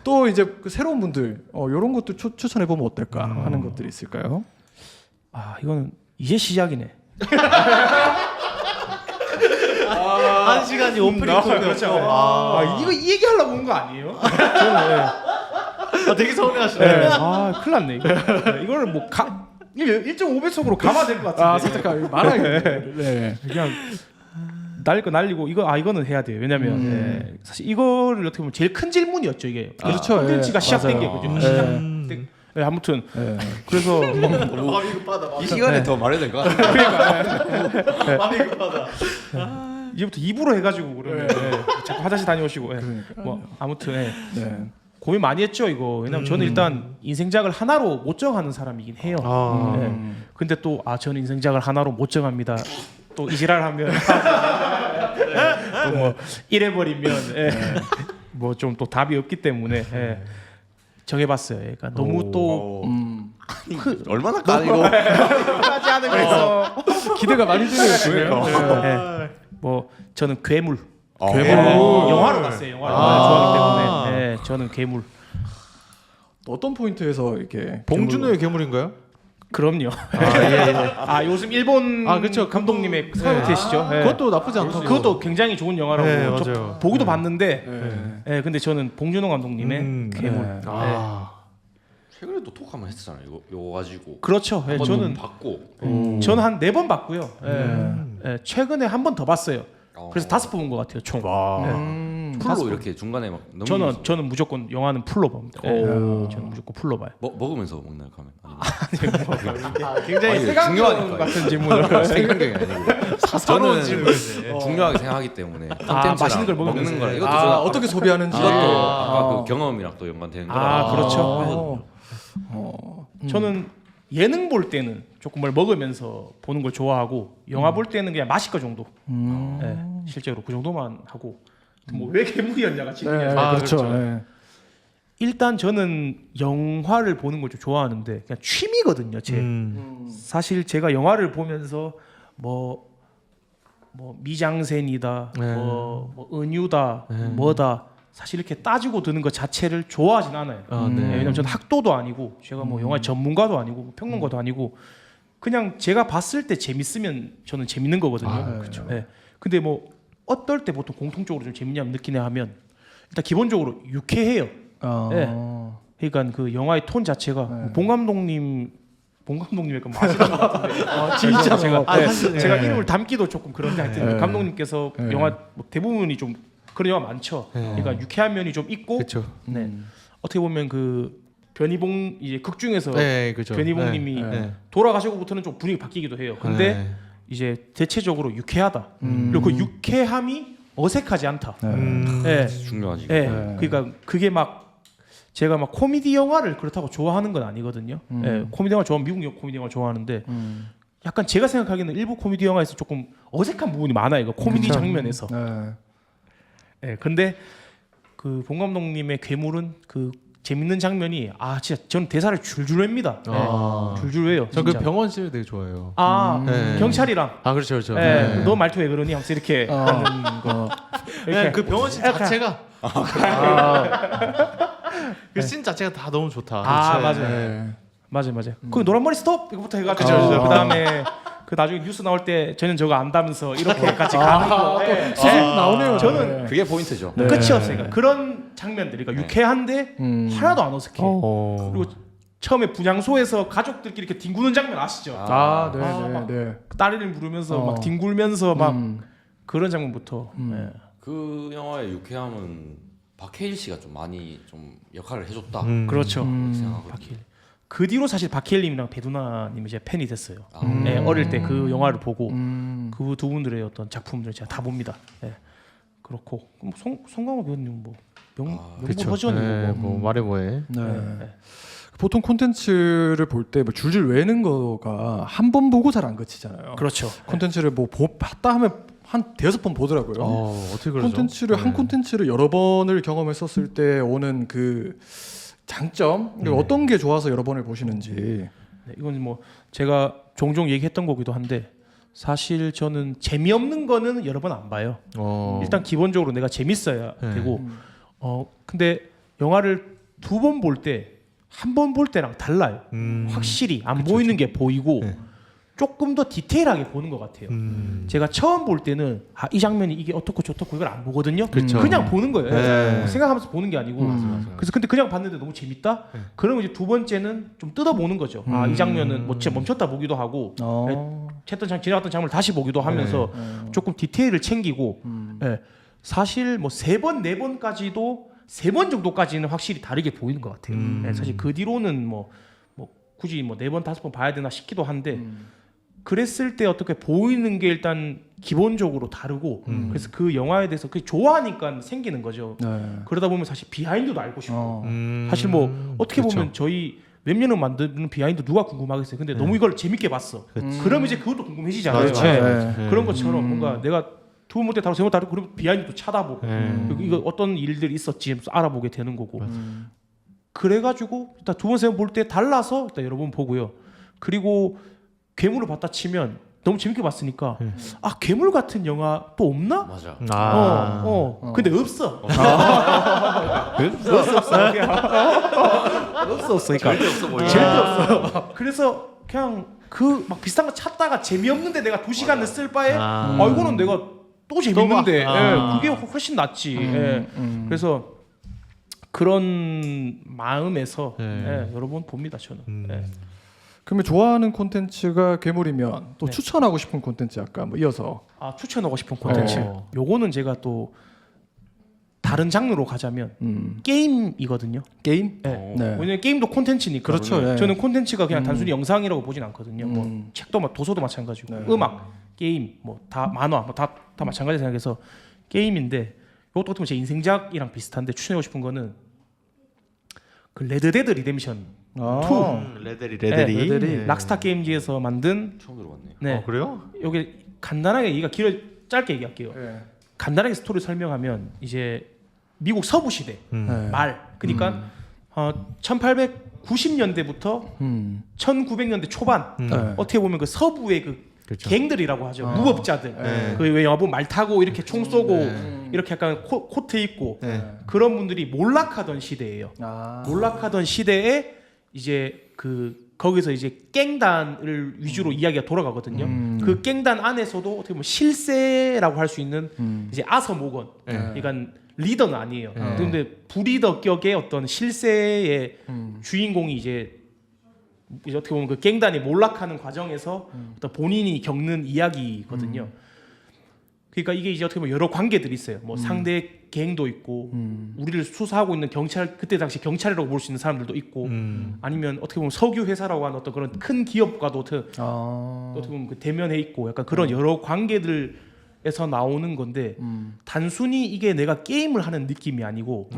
또 이제 그 새로운 분들 이런 것도 추천해 보면 어떨까 하는 것들이 있을까요? 아 이거는 이제 시작이네. 한 시간이 오프닝 그렇죠. 이거 이 얘기하려고 온 거 아니에요? 저는 되게 서운해하시네. 큰일 났네 이거. 이거를 뭐 1.5배속으로 감아야 될 것 같은데. 살짝 말하겠네. 네. 그냥 날릴 거 날리고 이거는 해야 돼요. 왜냐면 사실 이거를 어떻게 보면 제일 큰 질문이었죠 이게. 그렇죠. 콘텐츠가 시작된 게 맞아요. 그죠. 시작된. 아무튼 그래서 마음이 급하다. 이 시간에 더 말해야 될 것 같아요. 마음이 급하다. 이제부터 입으로 해가지고 그러면 자꾸 화장실 다녀오시고 뭐 아무튼 네. 고민 많이 했죠 이거. 왜냐면 저는 일단 인생작을 하나로 못 정하는 사람이긴 해요. 근데 또 저는 인생작을 하나로 못 정합니다. 또 이지랄하면 또 뭐 이래버리면 뭐 좀 또 답이 없기 때문에 정해봤어요. 그러니까 너무 또 얼마나 까이고 하지 않은 거에서 기대가 많이 되네요. 뭐 저는 괴물. 괴물. 영화로 봤어요. 영화를 좋아하기 때문에 저는 괴물. 어떤 포인트에서 이렇게 봉준호의 괴물인가요? 그럼요. 요즘 일본 그렇죠. 감독님의 스카이캐시죠. 그것도 나쁘지 않다고. 그것도 굉장히 좋은 영화라고 네, 저 맞아요. 보기도 봤는데 근데 저는 봉준호 감독님의 괴물. 최근에 또 톡 한번 했잖아요. 이거 가지고 그렇죠. 한번 저는 봤고 저는 한 4번 봤고요. 최근에 한 번 더 봤어요. 그래서 5번 본 것 같아요 총. 풀로 이렇게 중간에 막 넘기면서 저는 무조건 영화는 풀로 봅니다. 저는 무조건 풀로 봐요. 먹으면서 먹나요, 가면? 아니면 굉장히 아니, 세강경 중요하니까요. 같은 질문을. 생각이 아니고 저는 중요하게 생각하기 때문에 콘텐츠랑 맛있는 걸 먹으면서. 먹는 거랑 이것도 저는 어떻게 소비하는지 이것도 아까 그 경험이랑 또 연관되는 거라. 그렇죠. 저는 예능 볼 때는 조금 뭘 먹으면서 보는 걸 좋아하고 영화 볼 때는 그냥 마실 거 정도. 실제로 그 정도만 하고 뭐 왜 괴물이었냐가 지금. 그렇죠. 그렇죠. 네. 일단 저는 영화를 보는 걸 좀 좋아하는데 그냥 취미거든요. 사실 제가 영화를 보면서 뭐 미장센이다, 뭐 은유다, 뭐다. 사실 이렇게 따지고 드는 것 자체를 좋아하진 않아요. 왜냐면 저는 학도도 아니고 제가 뭐 영화 전문가도 아니고 평론가도 아니고 그냥 제가 봤을 때 재밌으면 저는 재밌는 거거든요. 그렇죠. 근데 뭐 어떨 때 보통 공통적으로 좀 재밌냐면 느끼냐 하면 일단 기본적으로 유쾌해요. 그러니까 그 영화의 톤 자체가 봉 감독님의 그 맛이란 것 같은데 진짜 제가 이름을 담기도 조금 그런데 하여튼 감독님께서 영화 뭐 대부분이 좀 그런 영화 많죠. 그러니까 유쾌한 면이 좀 있고, 그렇죠. 어떻게 보면 그 변희봉 이제 극 중에서 그렇죠. 변희봉님이 돌아가시고부터는 좀 분위기 바뀌기도 해요. 근데 이제 대체적으로 유쾌하다. 그리고 그 유쾌함이 어색하지 않다. 중요하지. 그러니까 그게 막 제가 막 코미디 영화를 그렇다고 좋아하는 건 아니거든요. 코미디 영화 좋아하면 미국 코미디 영화 좋아하는데 약간 제가 생각하기에는 일부 코미디 영화에서 조금 어색한 부분이 많아요. 그 코미디 장면에서. 근데 그 봉 감독님의 괴물은 그 재밌는 장면이 진짜 전 대사를 줄줄 외웁니다. 줄줄 외요. 저 그 병원 씬을 되게 좋아해요. 경찰이랑 그렇죠. 너 말투 왜 그러니? 하면서 이렇게 하는 거. 그 병원 씬 자체가 그 씬 자체가 다 너무 좋다. 맞아요. 그 노란 머리 스톱 이거부터 해가지고 그다음에 그 나중에 뉴스 나올 때 저는 저거 안다면서 이렇게까지 가는 거. 나오네요. 저는 그게 포인트죠. 끝이 없어요. 그러니까 그런 장면들, 그러니까 유쾌한데 하나도 안 어색해. 그리고 처음에 분향소에서 가족들끼리 이렇게 뒹구는 장면 아시죠? 네. 딸을 부르면서 막 뒹굴면서 막 그런 장면부터. 그 영화의 유쾌함은 박해일 씨가 좀 많이 좀 역할을 해줬다. 그렇죠. 생각하거든요. 박해일. 그 뒤로 사실 박해일님이랑 배두나님이 제 팬이 됐어요. 어릴 때 그 영화를 보고 그 두 분들의 어떤 작품들을 제가 다 봅니다. 그렇고 뭐 송강호 배우님 뭐 그쵸. 명불허전이고 네, 뭐 말해 뭐해. 네. 보통 콘텐츠를 볼 때 뭐 줄줄 외는 거가 한 번 보고 잘 안 그치잖아요. 그렇죠. 콘텐츠를 뭐 봤다 하면 한 5번 보더라고요. 어떻게 그러죠? 콘텐츠를 한 콘텐츠를 여러 번을 경험했었을 때 오는 그 장점 어떤 게 좋아서 여러 번을 보시는지. 네, 이건 뭐 제가 종종 얘기했던 거기도 한데 사실 저는 재미없는 거는 여러 번 안 봐요. 일단 기본적으로 내가 재밌어야 되고 근데 영화를 2번 볼 때 한 번 볼 때랑 달라요. 확실히 안 보이는 게 보이고 네. 조금 더 디테일하게 보는 것 같아요. 제가 처음 볼 때는 이 장면이 이게 어떻고 저떻고 이걸 안 보거든요. 그냥 보는 거예요. 네. 생각하면서 보는 게 아니고. 그래서 근데 그냥 봤는데 너무 재밌다. 그러면 이제 두 번째는 좀 뜯어보는 거죠. 이 장면은 뭐 진짜 멈췄다 보기도 하고, 지나갔던 장면을 다시 보기도 하면서 조금 디테일을 챙기고. 사실 뭐 3번, 4번까지도 3번 정도까지는 확실히 다르게 보이는 것 같아요. 사실 그 뒤로는 뭐 굳이 뭐 4번, 5번 봐야 되나 싶기도 한데. 그랬을 때 어떻게 보이는 게 일단 기본적으로 다르고 그래서 그 영화에 대해서 그 좋아하니까 생기는 거죠. 그러다 보면 사실 비하인드도 알고 싶고 사실 뭐 어떻게 보면 저희 웹연을 만드는 비하인드 누가 궁금하겠어요. 근데 너무 이걸 재밌게 봤어. 그러면 이제 그것도 궁금해지잖아요. 그런 것처럼 뭔가 내가 두 번 볼 때 다르고 세 번 다르고 그리고 비하인드도 찾아보고 그리고 이거 어떤 일들이 있었지 알아보게 되는 거고 그래가지고 일단 2번, 3번 볼 때 달라서 일단 여러 번 보고요. 그리고 괴물을 봤다 치면 너무 재밌게 봤으니까 괴물 같은 영화 또 없나? 맞아. 근데 없어. 없어. 절대 없어 보여. 절대 없어. 그래서 그냥 그 막 비슷한 거 찾다가 재미없는데 내가 2시간을 쓸 바에 이거는 내가 또 재밌는데 그게 훨씬 낫지. 그래서 그런 마음에서 여러 번 봅니다 저는. 그러면 좋아하는 콘텐츠가 괴물이면 또 추천하고 싶은 콘텐츠 아까 뭐 이어서 추천하고 싶은 콘텐츠. 요거는 제가 또 다른 장르로 가자면 게임이거든요. 게임? 네. 왜냐면 게임도 콘텐츠니까. 그렇죠. 저는 콘텐츠가 그냥 단순히 영상이라고 보진 않거든요. 뭐 책도 도서도 마찬가지고 음악, 게임, 뭐 다 만화, 뭐 다 마찬가지 생각해서 게임인데 이것도 어떻게 보면 제 인생작이랑 비슷한데 추천하고 싶은 거는 그 레드데드 리뎀션 2. 레데리. 락스타 게임즈에서 만든 처음 들어봤네. 네. 그래요? 여기 간단하게 얘기가 짧게 얘기할게요. 간단하게 스토리를 설명하면 이제 미국 서부 시대 말 그러니까 1890년대부터 1900년대 초반 어떻게 보면 그 서부의 그렇죠. 갱들이라고 하죠. 무법자들. 그 왜 영화 보면 말 타고 이렇게 총 쏘고 이렇게 약간 코트 입고 그런 분들이 몰락하던 시대예요. 몰락하던 시대에 이제 거기서 이제 갱단을 위주로 이야기가 돌아가거든요. 그 갱단 안에서도 어떻게 보면 실세라고 할 수 있는 이제 아서 모건, 그러니까 리더는 아니에요. 그런데 부리더 격의 어떤 실세의 주인공이 이제 어떻게 보면 그 갱단이 몰락하는 과정에서 어떤 본인이 겪는 이야기거든요. 그러니까 이게 이제 어떻게 보면 여러 관계들이 있어요. 뭐 상대 갱도 있고 우리를 수사하고 있는 경찰 그때 당시 경찰이라고 볼 수 있는 사람들도 있고 아니면 어떻게 보면 석유 회사라고 하는 어떤 그런 큰 기업과도 어떻게 보면 그 대면해 있고 약간 그런 여러 관계들에서 나오는 건데 단순히 이게 내가 게임을 하는 느낌이 아니고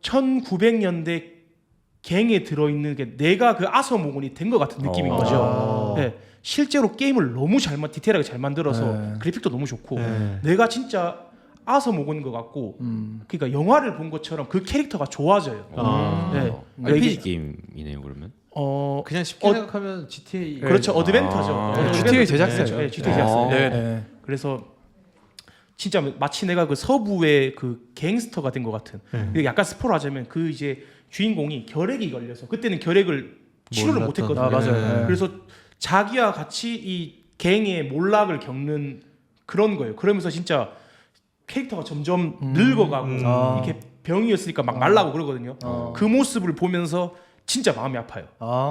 1900년대 갱에 들어있는 게 내가 그 아서모건이 된 것 같은 느낌인 거죠. 네. 실제로 게임을 너무 디테일하게 잘 만들어서 그래픽도 너무 좋고 내가 진짜 아서모건인 것 같고 그러니까 영화를 본 것처럼 그 캐릭터가 좋아져요. 네. RPG 게임이네요 그러면. 그냥 쉽게 생각하면 GTA. 그렇죠. 어드벤처죠. GTA 제작사예요. GTA 제작사. 네. 그래서 진짜 마치 내가 그 서부의 그 갱스터가 된 것 같은. 약간 스포를 하자면 그 이제 주인공이 결핵이 걸려서 그때는 결핵을 치료를 못했거든요. 맞아요. 그래서 자기와 같이 이 갱의 몰락을 겪는 그런 거예요. 그러면서 진짜 캐릭터가 점점 늙어가고 이렇게 병이었으니까 막 말라고 그러거든요. 그 모습을 보면서 진짜 마음이 아파요.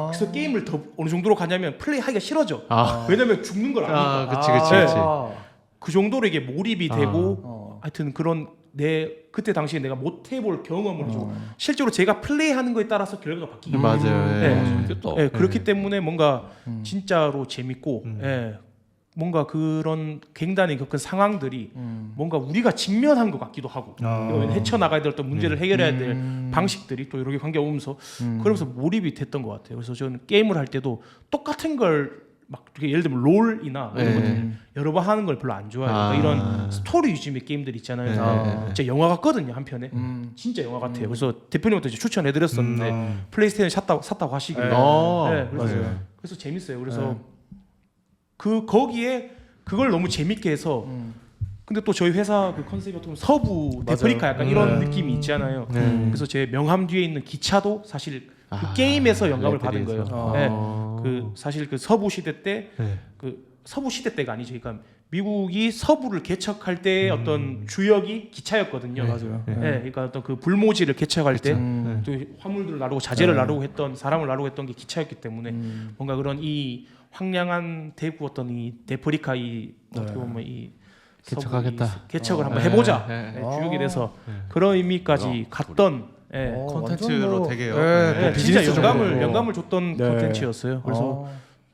그래서 게임을 더 어느 정도로 가냐면 플레이하기가 싫어져. 왜냐면 죽는 걸 아니까. 그치. 그 정도로 이게 몰입이 되고 하여튼 그런 그때 당시에 내가 못 해볼 경험을 해주고 실제로 제가 플레이하는 거에 따라서 결과가 바뀌기 맞아요. 재밌겠다. 그렇기 때문에 뭔가 진짜로 재밌고 뭔가 그런 갱단이 겪은 상황들이 뭔가 우리가 직면한 것 같기도 하고 헤쳐나가야 될 어떤 문제를 해결해야 될 방식들이 또 여러 개 관계가 오면서 그러면서 몰입이 됐던 것 같아요. 그래서 저는 게임을 할 때도 똑같은 걸 막 예를 들면 롤이나 이런 것들 여러 번 하는 걸 별로 안 좋아해요. 그러니까 이런 스토리 위주의 게임들 있잖아요. 진짜 영화 같거든요 한편에. 진짜 영화 같아요. 그래서 대표님한테 이제 추천해드렸었는데 플레이스테이션 샀다고 하시길래. 네, 그래서 재밌어요. 그래서 거기에 그걸 너무 재밌게 해서 근데 또 저희 회사 그 컨셉이 어떻게 보면 서부 데프리카 약간 이런 느낌이 있잖아요. 그래서 제 명함 뒤에 있는 기차도 사실 그 게임에서 영감을 받은 거예요. 네. 그 사실 그 서부 시대 때 그 서부 시대 때가 아니죠. 그러니까 미국이 서부를 개척할 때의 어떤 주역이 기차였거든요. 맞아요. 네. 그러니까 어떤 그 불모지를 개척할 때 또 화물들을 나르고 자재를 나르고 했던 사람을 나르고 했던 게 기차였기 때문에 뭔가 그런 이 황량한 대구 어떤 이 데프리카 이 어떻게 보면 이 개척하겠다. 개척을 한번 해보자 주역이 돼서 그런 의미까지 갔던 콘텐츠로 뭐, 되게요. 진짜 비즈니스 영감을 줬던 콘텐츠였어요. 그래서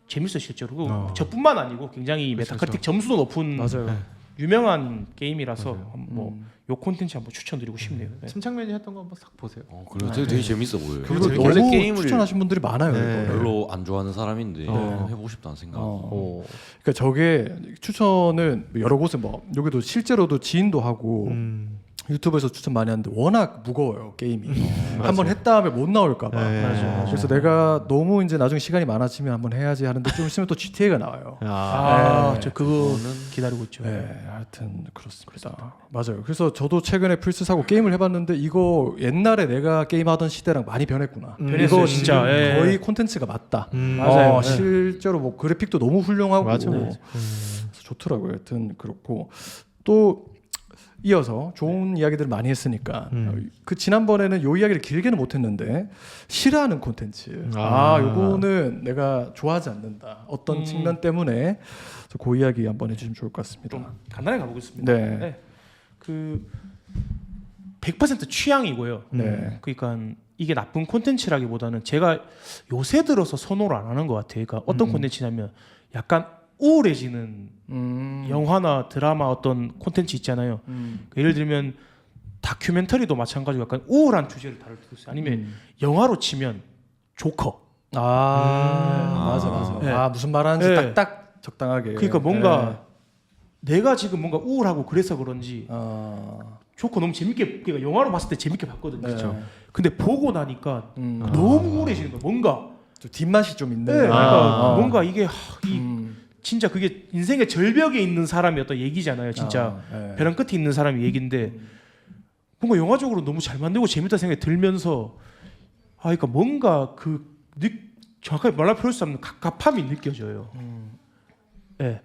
재밌어요 실제로. 그리고 저뿐만 아니고 굉장히 메타크리틱 점수도 높은 맞아요. 유명한 게임이라서 뭐 요 콘텐츠 한번 추천드리고 싶네요. 침착맨이 했던 거 한번 싹 보세요. 그래 되게 재밌어 보여요. 그리고 원래 너무 게임을 추천하신 분들이 많아요. 이거를. 별로 안 좋아하는 사람인데 해보고 싶다는 생각. 그러니까 저게 추천은 여러 곳에 뭐 여기도 실제로도 지인도 하고 유튜브에서 추천 많이 하는데 워낙 무거워요 게임이. 한번 했다 하면 못 나올까봐. 그래서 내가 너무 이제 나중에 시간이 많아지면 한번 해야지 하는데 좀 있으면 또 GTA가 나와요. 저 그거는 기다리고 있죠. 네, 하여튼 그렇습니다. 맞아요. 그래서 저도 최근에 플스 사고 게임을 해봤는데 이거 옛날에 내가 게임하던 시대랑 많이 변했구나. 변했어요, 이거 진짜. 지금 거의 콘텐츠가 맞다. 맞아요. 실제로 뭐 그래픽도 너무 훌륭하고 맞아. 그래서 좋더라고요. 하여튼 그렇고 또 이어서 좋은 이야기들을 많이 했으니까 그 지난번에는 요 이야기를 길게는 못했는데 싫어하는 콘텐츠 요거는 내가 좋아하지 않는다 어떤 측면 때문에 그 이야기 한번 해주시면 좋을 것 같습니다. 좀 간단하게 가보겠습니다. 네. 그 100% 취향이고요. 그러니까 이게 나쁜 콘텐츠라기보다는 제가 요새 들어서 선호를 안 하는 것 같아요. 그러니까 어떤 콘텐츠냐면 약간 우울해지는 영화나 드라마 어떤 콘텐츠 있잖아요. 그러니까 예를 들면 다큐멘터리도 마찬가지로 약간 우울한 주제를 다룰 때도 있어요. 아니면 영화로 치면 조커. 맞아. 네. 무슨 말하는지 딱딱 적당하게. 그러니까 뭔가 내가 지금 뭔가 우울하고 그래서 그런지 조커 너무 재밌게 그러니까 영화로 봤을 때 재밌게 봤거든요. 그렇죠. 근데 보고 나니까 너무 우울해지는 거야. 뭔가 좀 뒷맛이 좀 있네. 그러니까 뭔가 이게 진짜 그게 인생의 절벽에 있는 사람이 어떤 얘기잖아요. 진짜 벼랑 끝에 있는 사람이 얘기인데 뭔가 영화적으로 너무 잘 만들고 재밌다 생각이 들면서 그러니까 뭔가 정확하게 말로 표현할 수 없는 갑갑함이 느껴져요. 네.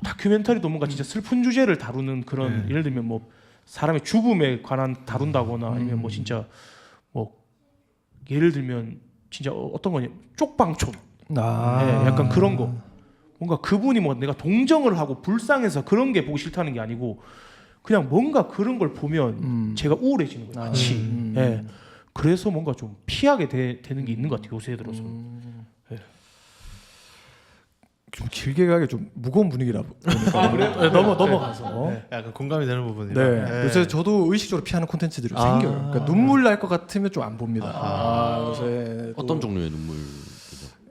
다큐멘터리도 뭔가 진짜 슬픈 주제를 다루는 그런 예를 들면 뭐 사람의 죽음에 관한 다룬다거나 아니면 뭐 진짜 뭐 예를 들면 진짜 어떤 거냐 쪽방촌. 약간 그런 거 뭔가 그분이 뭐 내가 동정을 하고 불쌍해서 그런 게 보기 싫다는 게 아니고 그냥 뭔가 그런 걸 보면 제가 우울해지는 거예요 같이. 그래서 뭔가 좀 피하게 되는 게 있는 것 같아요 요새 들어서. 좀 길게 가게 좀 무거운 분위기라 보니까 그래요? 넘어가서 약간 공감이 되는 부분이라. 요새 저도 의식적으로 피하는 콘텐츠들이 생겨요. 그러니까 눈물 날 것 같으면 좀 안 봅니다. 요새 어떤 종류의 눈물?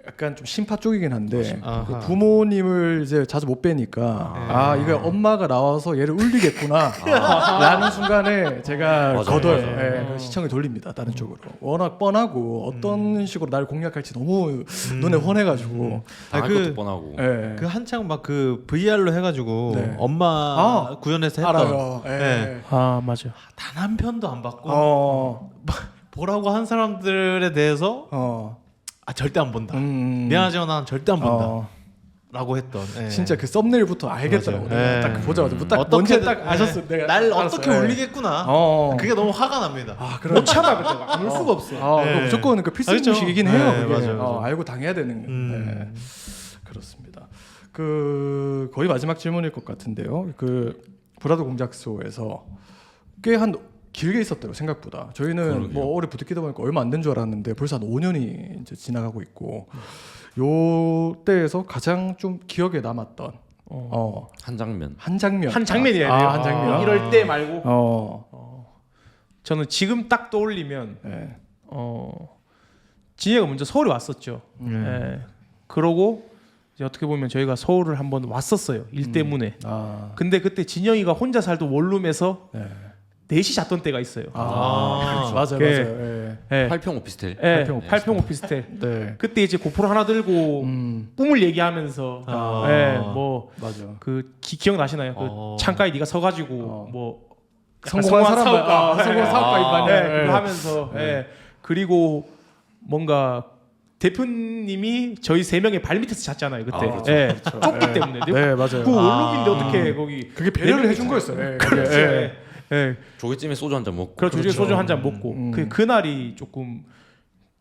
약간 좀 심파 쪽이긴 한데 그 부모님을 이제 자주 못 뵈니까 이거 엄마가 나와서 얘를 울리겠구나 라는 순간에 제가 걷어요. 그 시청을 돌립니다 다른 쪽으로. 워낙 뻔하고 어떤 식으로 나를 공략할지 너무 눈에 환해가지고 당할 것도 뻔하고. 그 한창 막 그 VR로 해가지고 엄마 구현해서 했던. 알아요. 맞아. 단 한 편도 안 봤고 보라고 한 사람들에 대해서 절대 안 본다. 미안하지만 난 절대 안 본다. 라고 했던. 진짜 그 썸네일부터 알겠더라고요. 딱 보자마자 딱 어떻게 뭔지 딱 아셨어요. 내가 날 알았어요. 어떻게 울리겠구나. 그게 너무 화가 납니다. 못 참아 그때 안울 수가 없어. 무조건 그 필수 무식이긴 해요. 그게. 맞아요. 알고 당해야 되는. 그렇습니다. 그 거의 마지막 질문일 것 같은데요. 그 브라더 공작소에서 꽤 한 길게 있었대요 생각보다. 저희는 그러게요. 뭐 올해 부득이다 보니까 얼마 안 된 줄 알았는데 벌써 한 5년이 이제 지나가고 있고 요 때에서 가장 좀 기억에 남았던 한 장면. 한 장면. 한 장면이에요. 한 장면. 이럴 때 말고. 저는 지금 딱 떠올리면 네. 진이가 먼저 서울에 왔었죠. 예. 그러고 이제 어떻게 보면 저희가 서울을 한번 왔었어요. 일 때문에. 근데 그때 진영이가 혼자 살던 원룸에서 네. 4시 잤던 때가 있어요. 맞아요, 예. 맞아요. 예. 8평 오피스텔. 예. 팔평 8평 오피스텔. 네. 그때 이제 고프로 하나 들고 꿈을 얘기하면서 예, 뭐 맞아. 그 기억 나시나요? 그 창가에 네가 서가지고 뭐 약간 성공한 사람, 사업가, 성공한 사업가 입반이야. 예, 그거 하면서 예. 그리고 뭔가 대표님이 저희 3명의 발 밑에서 잤잖아요 그때. 그렇죠. 예. 좁기 때문에. 네, 맞아요. 그 원룸인데 어떻게 거기 그게 배려를 네 해준 거였어요. 예. 그렇죠. 예. 예. 예. 조개찜에 소주 한 잔 먹고. 그렇죠. 그렇죠. 소주 한 잔 먹고 그 날이 조금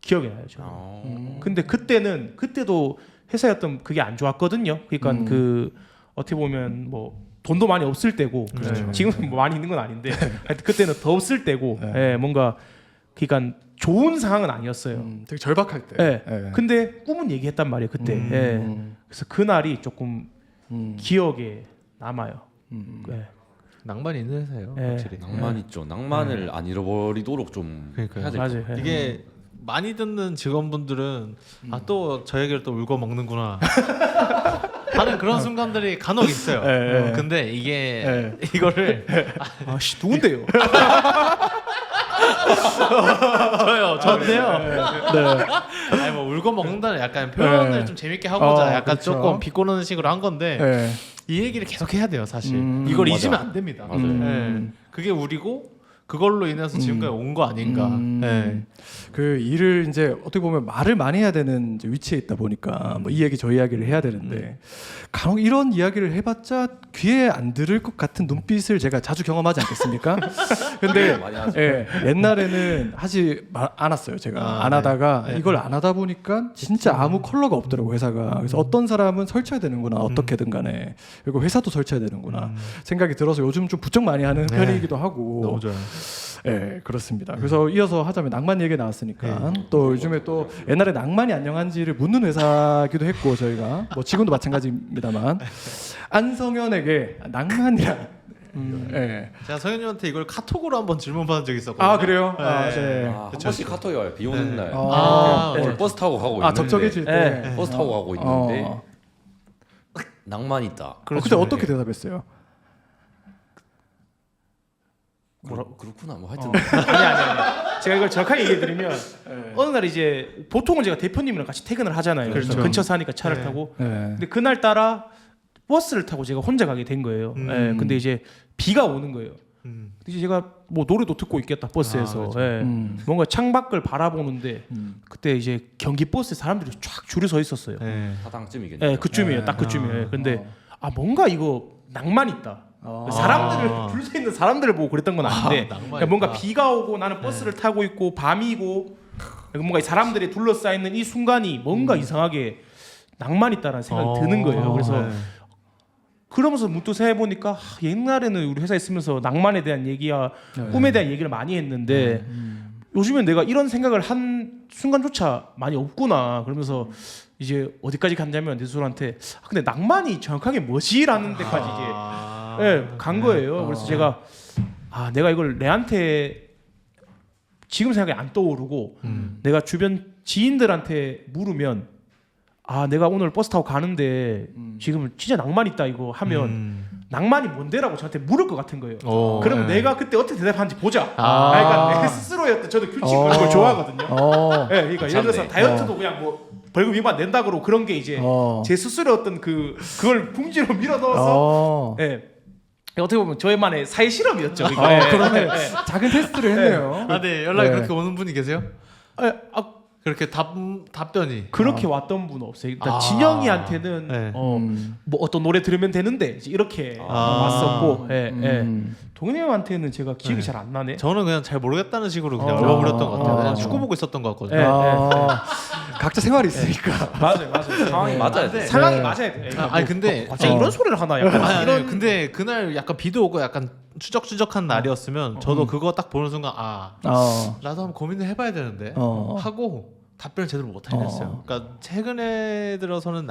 기억이 나요. 저는. 근데 그때도 회사였던 그게 안 좋았거든요. 그러니까 그 어떻게 보면 뭐 돈도 많이 없을 때고 지금은 뭐 많이 있는 건 아닌데 하여튼 그때는 더 없을 때고 예, 뭔가 그러니까 좋은 상황은 아니었어요. 되게 절박할 때. 예. 예. 근데 꿈은 얘기했단 말이에요 그때. 예. 그래서 그 날이 조금 기억에 남아요. 예. 낭만이 있는 회사예요. 네. 확실히. 낭만 있죠. 낭만을 안 잃어버리도록 좀 그러니까요. 해야 될 것 맞아요. 같아요. 예. 이게 많이 듣는 직원분들은 또 저 얘기를 또 울고 먹는구나 하는 그런 순간들이 간혹 있어요. 근데 이게 이거를 아씨 누군데요? 저인데요. 아니 뭐 울고 먹는다는 약간 표현을 좀 재밌게 하고자 약간 그렇죠. 조금 비꼬는 식으로 한 건데 예. 이 얘기를 계속 해야 돼요 사실. 이걸 잊으면 안 됩니다. 맞아요. 그게 우리고 그걸로 인해서 지금까지 온 거 아닌가. 그 일을 이제 어떻게 보면 말을 많이 해야 되는 이제 위치에 있다 보니까 뭐 이 얘기 저 이야기를 해야 되는데 간혹 이런 이야기를 해봤자 귀에 안 들을 것 같은 눈빛을 제가 자주 경험하지 않겠습니까? 근데 많이 하죠. 예, 옛날에는 하지 않았어요. 제가 안 하다가 이걸 안 하다 보니까 진짜 아무 컬러가 없더라고 회사가. 그래서 어떤 사람은 설쳐야 되는구나 어떻게든 간에 그리고 회사도 설쳐야 되는구나 생각이 들어서 요즘 좀 부쩍 많이 하는 편이기도 하고. 너무 좋아요. 네, 그렇습니다. 그래서 이어서 하자면 낭만 얘기 나왔으니까 또 요즘에 또 옛날에 낭만이 안녕한지를 묻는 회사기도 했고 저희가 뭐 지금도 마찬가지입니다만 안성현에게 낭만이란 네. 제가 성현님한테 이걸 카톡으로 한번 질문 받은 적이 있었거든요. 아 그래요? 아, 네. 네. 한 번씩 카톡이 와요. 비 오는 날. 아, 오늘 버스 타고 가고 있는데. 적적해질 때. 버스 타고 가고 있는데 어. 낭만 있다. 그때 어떻게 대답했어요? 그렇구나. 뭐 하여튼 아니. 제가 이걸 정확하게 얘기해드리면 어느 날 이제 보통은 제가 대표님이랑 같이 퇴근을 하잖아요. 그래서 근처 사니까 차를 타고. 네. 근데 그날 따라 버스를 타고 제가 혼자 가게 된 거예요. 예, 근데 이제 비가 오는 거예요. 이제 제가 뭐 노래도 듣고 있겠다 버스에서. 예. 뭔가 창밖을 바라보는데 그때 이제 경기 버스에 사람들이 쫙 줄이 서 있었어요. 사당쯤이겠네요. 예, 그쯤이에요. 딱 그쯤이에요. 근데 뭔가 이거 낭만 있다. 사람들을 줄 서 있는 사람들을 보고 그랬던 건 아닌데 그러니까 뭔가 비가 오고 나는 버스를 타고 있고 밤이고 뭔가 이 사람들이 둘러싸여 있는 이 순간이 뭔가 이상하게 낭만 있다라는 생각이 드는 거예요. 그래서 그러면서 문득 생각해 보니까 옛날에는 우리 회사에 있으면서 낭만에 대한 얘기야 꿈에 대한 얘기를 많이 했는데 요즘엔 내가 이런 생각을 한 순간조차 많이 없구나. 그러면서 이제 어디까지 갔냐면 내수한테 근데 낭만이 정확하게 뭐지라는 데까지 이제 간 거예요. 그래서 제가 내가 이걸 내한테 지금 생각이 안 떠오르고 내가 주변 지인들한테 물으면 내가 오늘 버스 타고 가는데 지금 진짜 낭만 있다 이거 하면 낭만이 뭔데라고 저한테 물을 것 같은 거예요. 그러면 내가 그때 어떻게 대답하는지 보자. 그러니까 내 스스로의 어떤 저도 규칙을 그걸 좋아하거든요. 그러니까 예를 들어서 다이어트도 그냥 뭐 벌금 위반 낸다 그러고 그런 게 이제 제 스스로의 어떤 그걸 궁지로 밀어 넣어서 어떻게 보면 저희만의 사회 실험이었죠. 그러네. 작은 테스트를 했네요. 네, 연락이 그렇게 오는 분이 계세요? 그렇게 답변이 그렇게 왔던 분은 없어요. 일단 진영이한테는 뭐 어떤 노래 들으면 되는데 이렇게 왔었고, 동현이 형한테는 제가 기억이 잘 안 나네. 저는 그냥 잘 모르겠다는 식으로 그냥 얼버무렸던 것 같아요. 그냥 축구 보고 있었던 것 같거든요. 각자 생활이 있으니까. 맞아요. 상황이 맞아야 돼. 상황이 네. 맞아야 돼. 아니 근데 갑자기 이런 소리를 하나 약간 아니, 근데 그날 약간 비도 오고 약간 추적추적한 날이었으면 저도 그거 딱 보는 순간 나도 한번 고민을 해봐야 되는데 하고 답변을 제대로 못 하겠어요. 그러니까 최근에 들어서는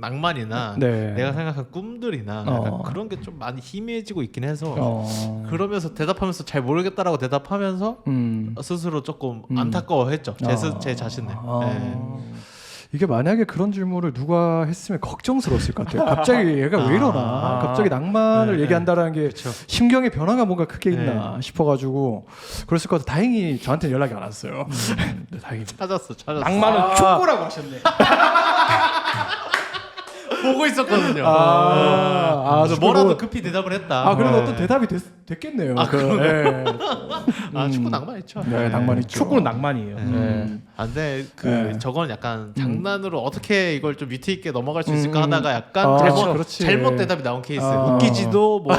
낭만이나 네. 내가 생각한 꿈들이나 약간 그런 게 좀 많이 희미해지고 있긴 해서 그러면서 대답하면서 잘 모르겠다라고 대답하면서 스스로 조금 안타까워했죠. 제 자신을. 네. 이게 만약에 그런 질문을 누가 했으면 걱정스러웠을 것 같아요. 갑자기 얘가 왜 이러나? 갑자기 낭만을 얘기한다라는 게 심경의 변화가 뭔가 크게 있나 싶어가지고 그랬을 것 같아요. 다행히 저한테는 연락이 안 왔어요. 네, 다행입니다. 찾았어. 낭만은 축구라고 하셨네. 보고 있었거든요. 그래서 뭐라도 급히 대답을 했다. 그래도 어떤 대답이 됐겠네요. 축구 낭만 있죠. 네, 낭만 있죠. 축구는 낭만이에요. 근데 네. 저건 약간 장난으로 어떻게 이걸 좀 위트 있게 넘어갈 수 있을까 하다가 약간 그렇지. 잘못 대답이 나온 케이스. 웃기지도 뭐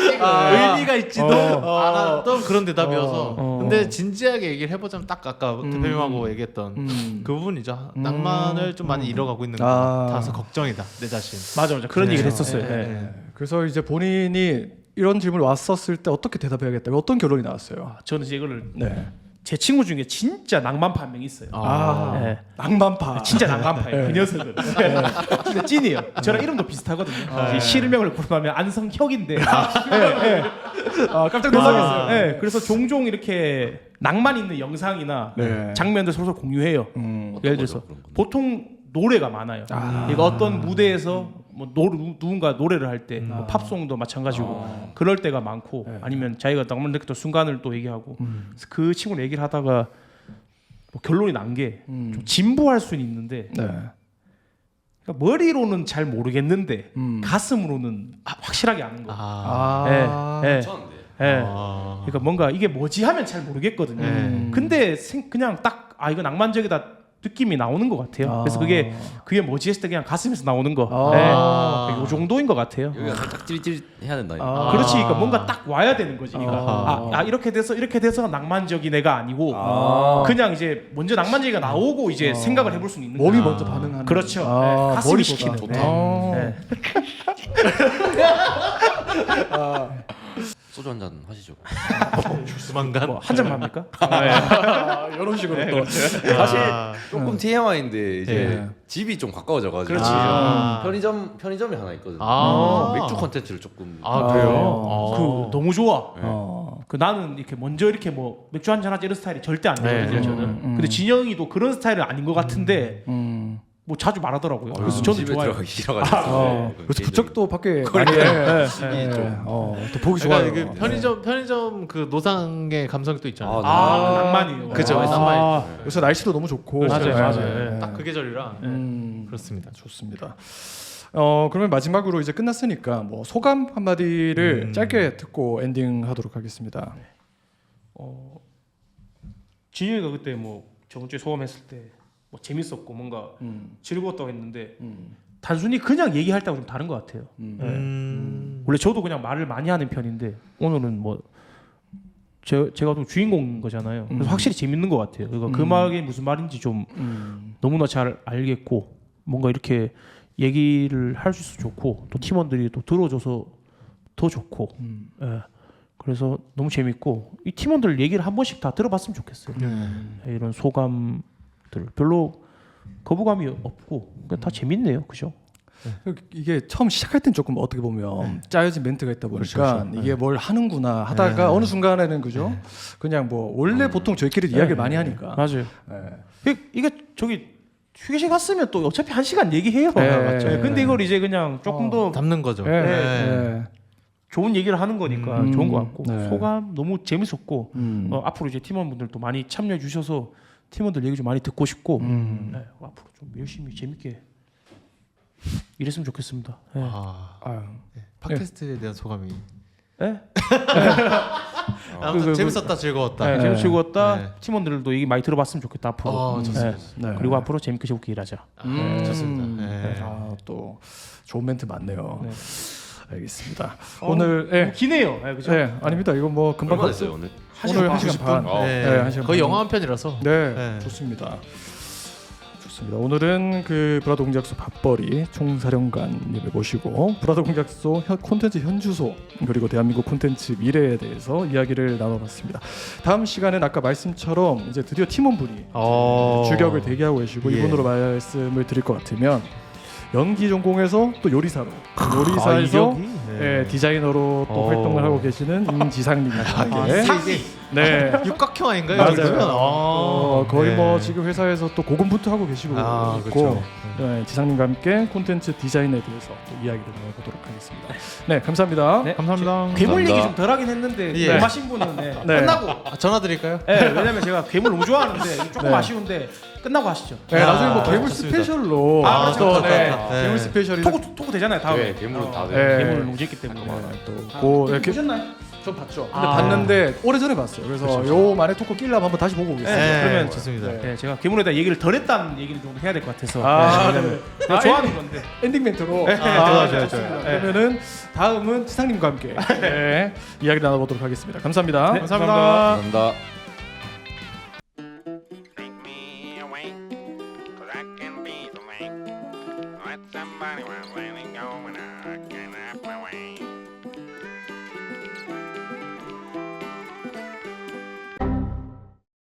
의미가 있지도 않았던 그런 대답이어서. 근데 진지하게 얘기를 해보자면 딱 아까 대표님하고 얘기했던 그 부분이죠. 낭만을 좀 많이 잃어가고 있는 것 같아서 걱정이다 내 자신. 맞아. 그런 얘기를 했었어요. 그래서 이제 본인이 이런 질문이 왔었을 때 어떻게 대답해야겠다. 어떤 결론이 나왔어요? 저는 이제 이거를 네. 제 친구 중에 진짜 낭만파 한 명 있어요. 네. 낭만파. 진짜 낭만파예요. 그 녀석은. 진짜 찐이에요. 저랑 이름도 비슷하거든요. 실명을 고르면 안성혁인데. 깜짝 놀랐어요. 네. 그래서 종종 이렇게 낭만 있는 영상이나 장면들 서로 공유해요. 예를 들어서 보통 노래가 많아요. 그러니까 어떤 무대에서 뭐 누군가 노래를 할 때 팝송도 마찬가지고 그럴 때가 많고 아니면 자기가 낭만 느꼈던 순간을 또 얘기하고 그래서 그 친구랑 얘기를 하다가 뭐 결론이 난 게 좀 진부할 수는 있는데 그러니까 머리로는 잘 모르겠는데 가슴으로는 확실하게 아는 거예요. 그러니까 뭔가 이게 뭐지 하면 잘 모르겠거든요. 근데 그냥 딱 이거 낭만적이다 느낌이 나오는 것 같아요. 그래서 그게 뭐지 했을 때 그냥 가슴에서 나오는 거. 이 정도인 것 같아요. 여기가 살짝 찌릿찌릿 해야 된다. 그렇지. 그러니까 뭔가 딱 와야 되는 거지. 그러니까 이렇게 돼서 낭만적인 애가 아니고 그냥 이제 먼저 낭만적이가 나오고 이제 생각을 해볼 수는 있는 몸이 거야. 먼저 반응하는. 그렇죠. 가슴이 머리보다. 시키는. 좋다. 소주 한 잔 하시죠. 조만간 한 잔만 합니까? 이런 식으로 또. 사실 조금 TMI인데 이제 집이 좀 가까워져가지고 그렇지. 편의점이 하나 있거든요. 맥주 컨텐츠를 조금. 그래요? 그 너무 좋아. 그 나는 이렇게 먼저 이렇게 뭐 맥주 한잔 하자 이런 스타일이 절대 안 되거든요. 저는. 근데 진영이도 그런 스타일은 아닌 것 같은데 뭐 자주 말하더라고요. 그래서 저는 집에 좋아요. 들어가기 싫어가지고. 그래서 부쩍도 밖에 거리 많이 또 보기 좋아요. 그 편의점 그 노상의 감성이 또 있잖아요. 네. 낭만이에요. 그죠. 낭만이. 요새 날씨도 너무 좋고. 맞아요. 딱 그 계절이라 그렇습니다. 좋습니다. 그러면 마지막으로 이제 끝났으니까 뭐 소감 한마디를 짧게 듣고 엔딩하도록 하겠습니다. 진영이가 그때 뭐 저번 주에 소감했을 때 뭐 재밌었고 뭔가 즐거웠다고 했는데 단순히 그냥 얘기할 때하고 좀 다른 것 같아요. 원래 저도 그냥 말을 많이 하는 편인데 오늘은 뭐 제가 좀 주인공인 거잖아요. 그래서 확실히 재밌는 것 같아요. 그러니까 그 말이 무슨 말인지 좀 너무나 잘 알겠고 뭔가 이렇게 얘기를 할 수 있어서 좋고 또 팀원들이 또 들어줘서 더 좋고 그래서 너무 재밌고 이 팀원들 얘기를 한 번씩 다 들어봤으면 좋겠어요. 이런 소감들 별로 거부감이 없고 다 재밌네요, 그죠? 이게 처음 시작할 땐 조금 어떻게 보면 짜여진 멘트가 있다 보니까 이게 뭘 하는구나 하다가 어느 순간에는 그죠? 그냥 뭐 원래 보통 저희끼리 이야기를 많이 하니까 맞아요. 이게 저기 휴게실 갔으면 또 어차피 1시간 얘기해요. 맞죠. 근데 이걸 이제 그냥 조금 더 담는 거죠. 좋은 얘기를 하는 거니까 좋은 것 같고 소감 너무 재밌었고 앞으로 이제 팀원분들도 많이 참여해 주셔서 팀원들 얘기 좀 많이 듣고 싶고 앞으로 좀 열심히 재밌게 이랬으면 좋겠습니다. 팟캐스트에 대한 소감이. 재밌었다, 즐거웠다. 재밌 즐거웠다. 팀원들도 얘기 많이 들어봤으면 좋겠다 앞으로. 좋습니다. 그리고 앞으로 재밌게 즐겁게 일하자. 좋습니다. 또 좋은 멘트 많네요. 알겠습니다. 오늘 기네요. 그죠? 아닙니다. 이거 뭐 금방 얼마 됐어요 오늘? 오늘 1시간 반. 1시간 거의 반. 영화 한 편이라서. 네, 좋습니다. 좋습니다. 오늘은 그 브라더 공작소 밥벌이 총사령관님을 모시고 브라더 공작소 콘텐츠 현주소 그리고 대한민국 콘텐츠 미래에 대해서 이야기를 나눠봤습니다. 다음 시간은 아까 말씀처럼 이제 드디어 팀원분이 주격을 대기하고 계시고 이분으로 말씀을 드릴 것 같으면 연기 전공에서 또 요리사로 요리사에서 디자이너로 또 활동을 하고 계시는 임지상님과 함께 네. 육각형 아닌가요? 맞아요. 거의 뭐 지금 회사에서 또 고군분투 하고 계시고 있고 그렇죠. 네, 지상님과 함께 콘텐츠 디자인에 대해서 또 이야기를 나눠보도록 하겠습니다. 네, 감사합니다. 네, 감사합니다. 괴물 얘기 좀 덜하긴 했는데 예. 너무 하신 분은 네. 끝나고 전화 드릴까요? 왜냐면 제가 괴물 너무 좋아하는데 조금 네. 아쉬운데 끝나고 하시죠. 네, 나중에 뭐 아, 괴물 좋습니다. 스페셜로 그렇죠, 또 그렇죠, 네, 그렇죠. 네. 괴물 스페셜이 토크 되잖아요 다음에. 네, 괴물은 다 돼. 네. 괴물을 너무 재밌기 때문에. 또 보셨나요? 전 봤죠. 근데 봤는데 오래전에 봤어요. 그래서 요 만에 토크 끼려면 한번 다시 보고 오겠습니다. 네, 그러면 좋습니다. 네. 네, 제가 괴물에 대한 얘기를 덜 했다는 얘기를 좀 해야 될 것 같아서. 네. 제가 좋아하는 건데. 엔딩 멘트로 좋아요. 좋습니다. 그러면은 다음은 지상님과 함께 네, 이야기 나눠보도록 하겠습니다. 감사합니다. 네, 감사합니다. 감사합니다.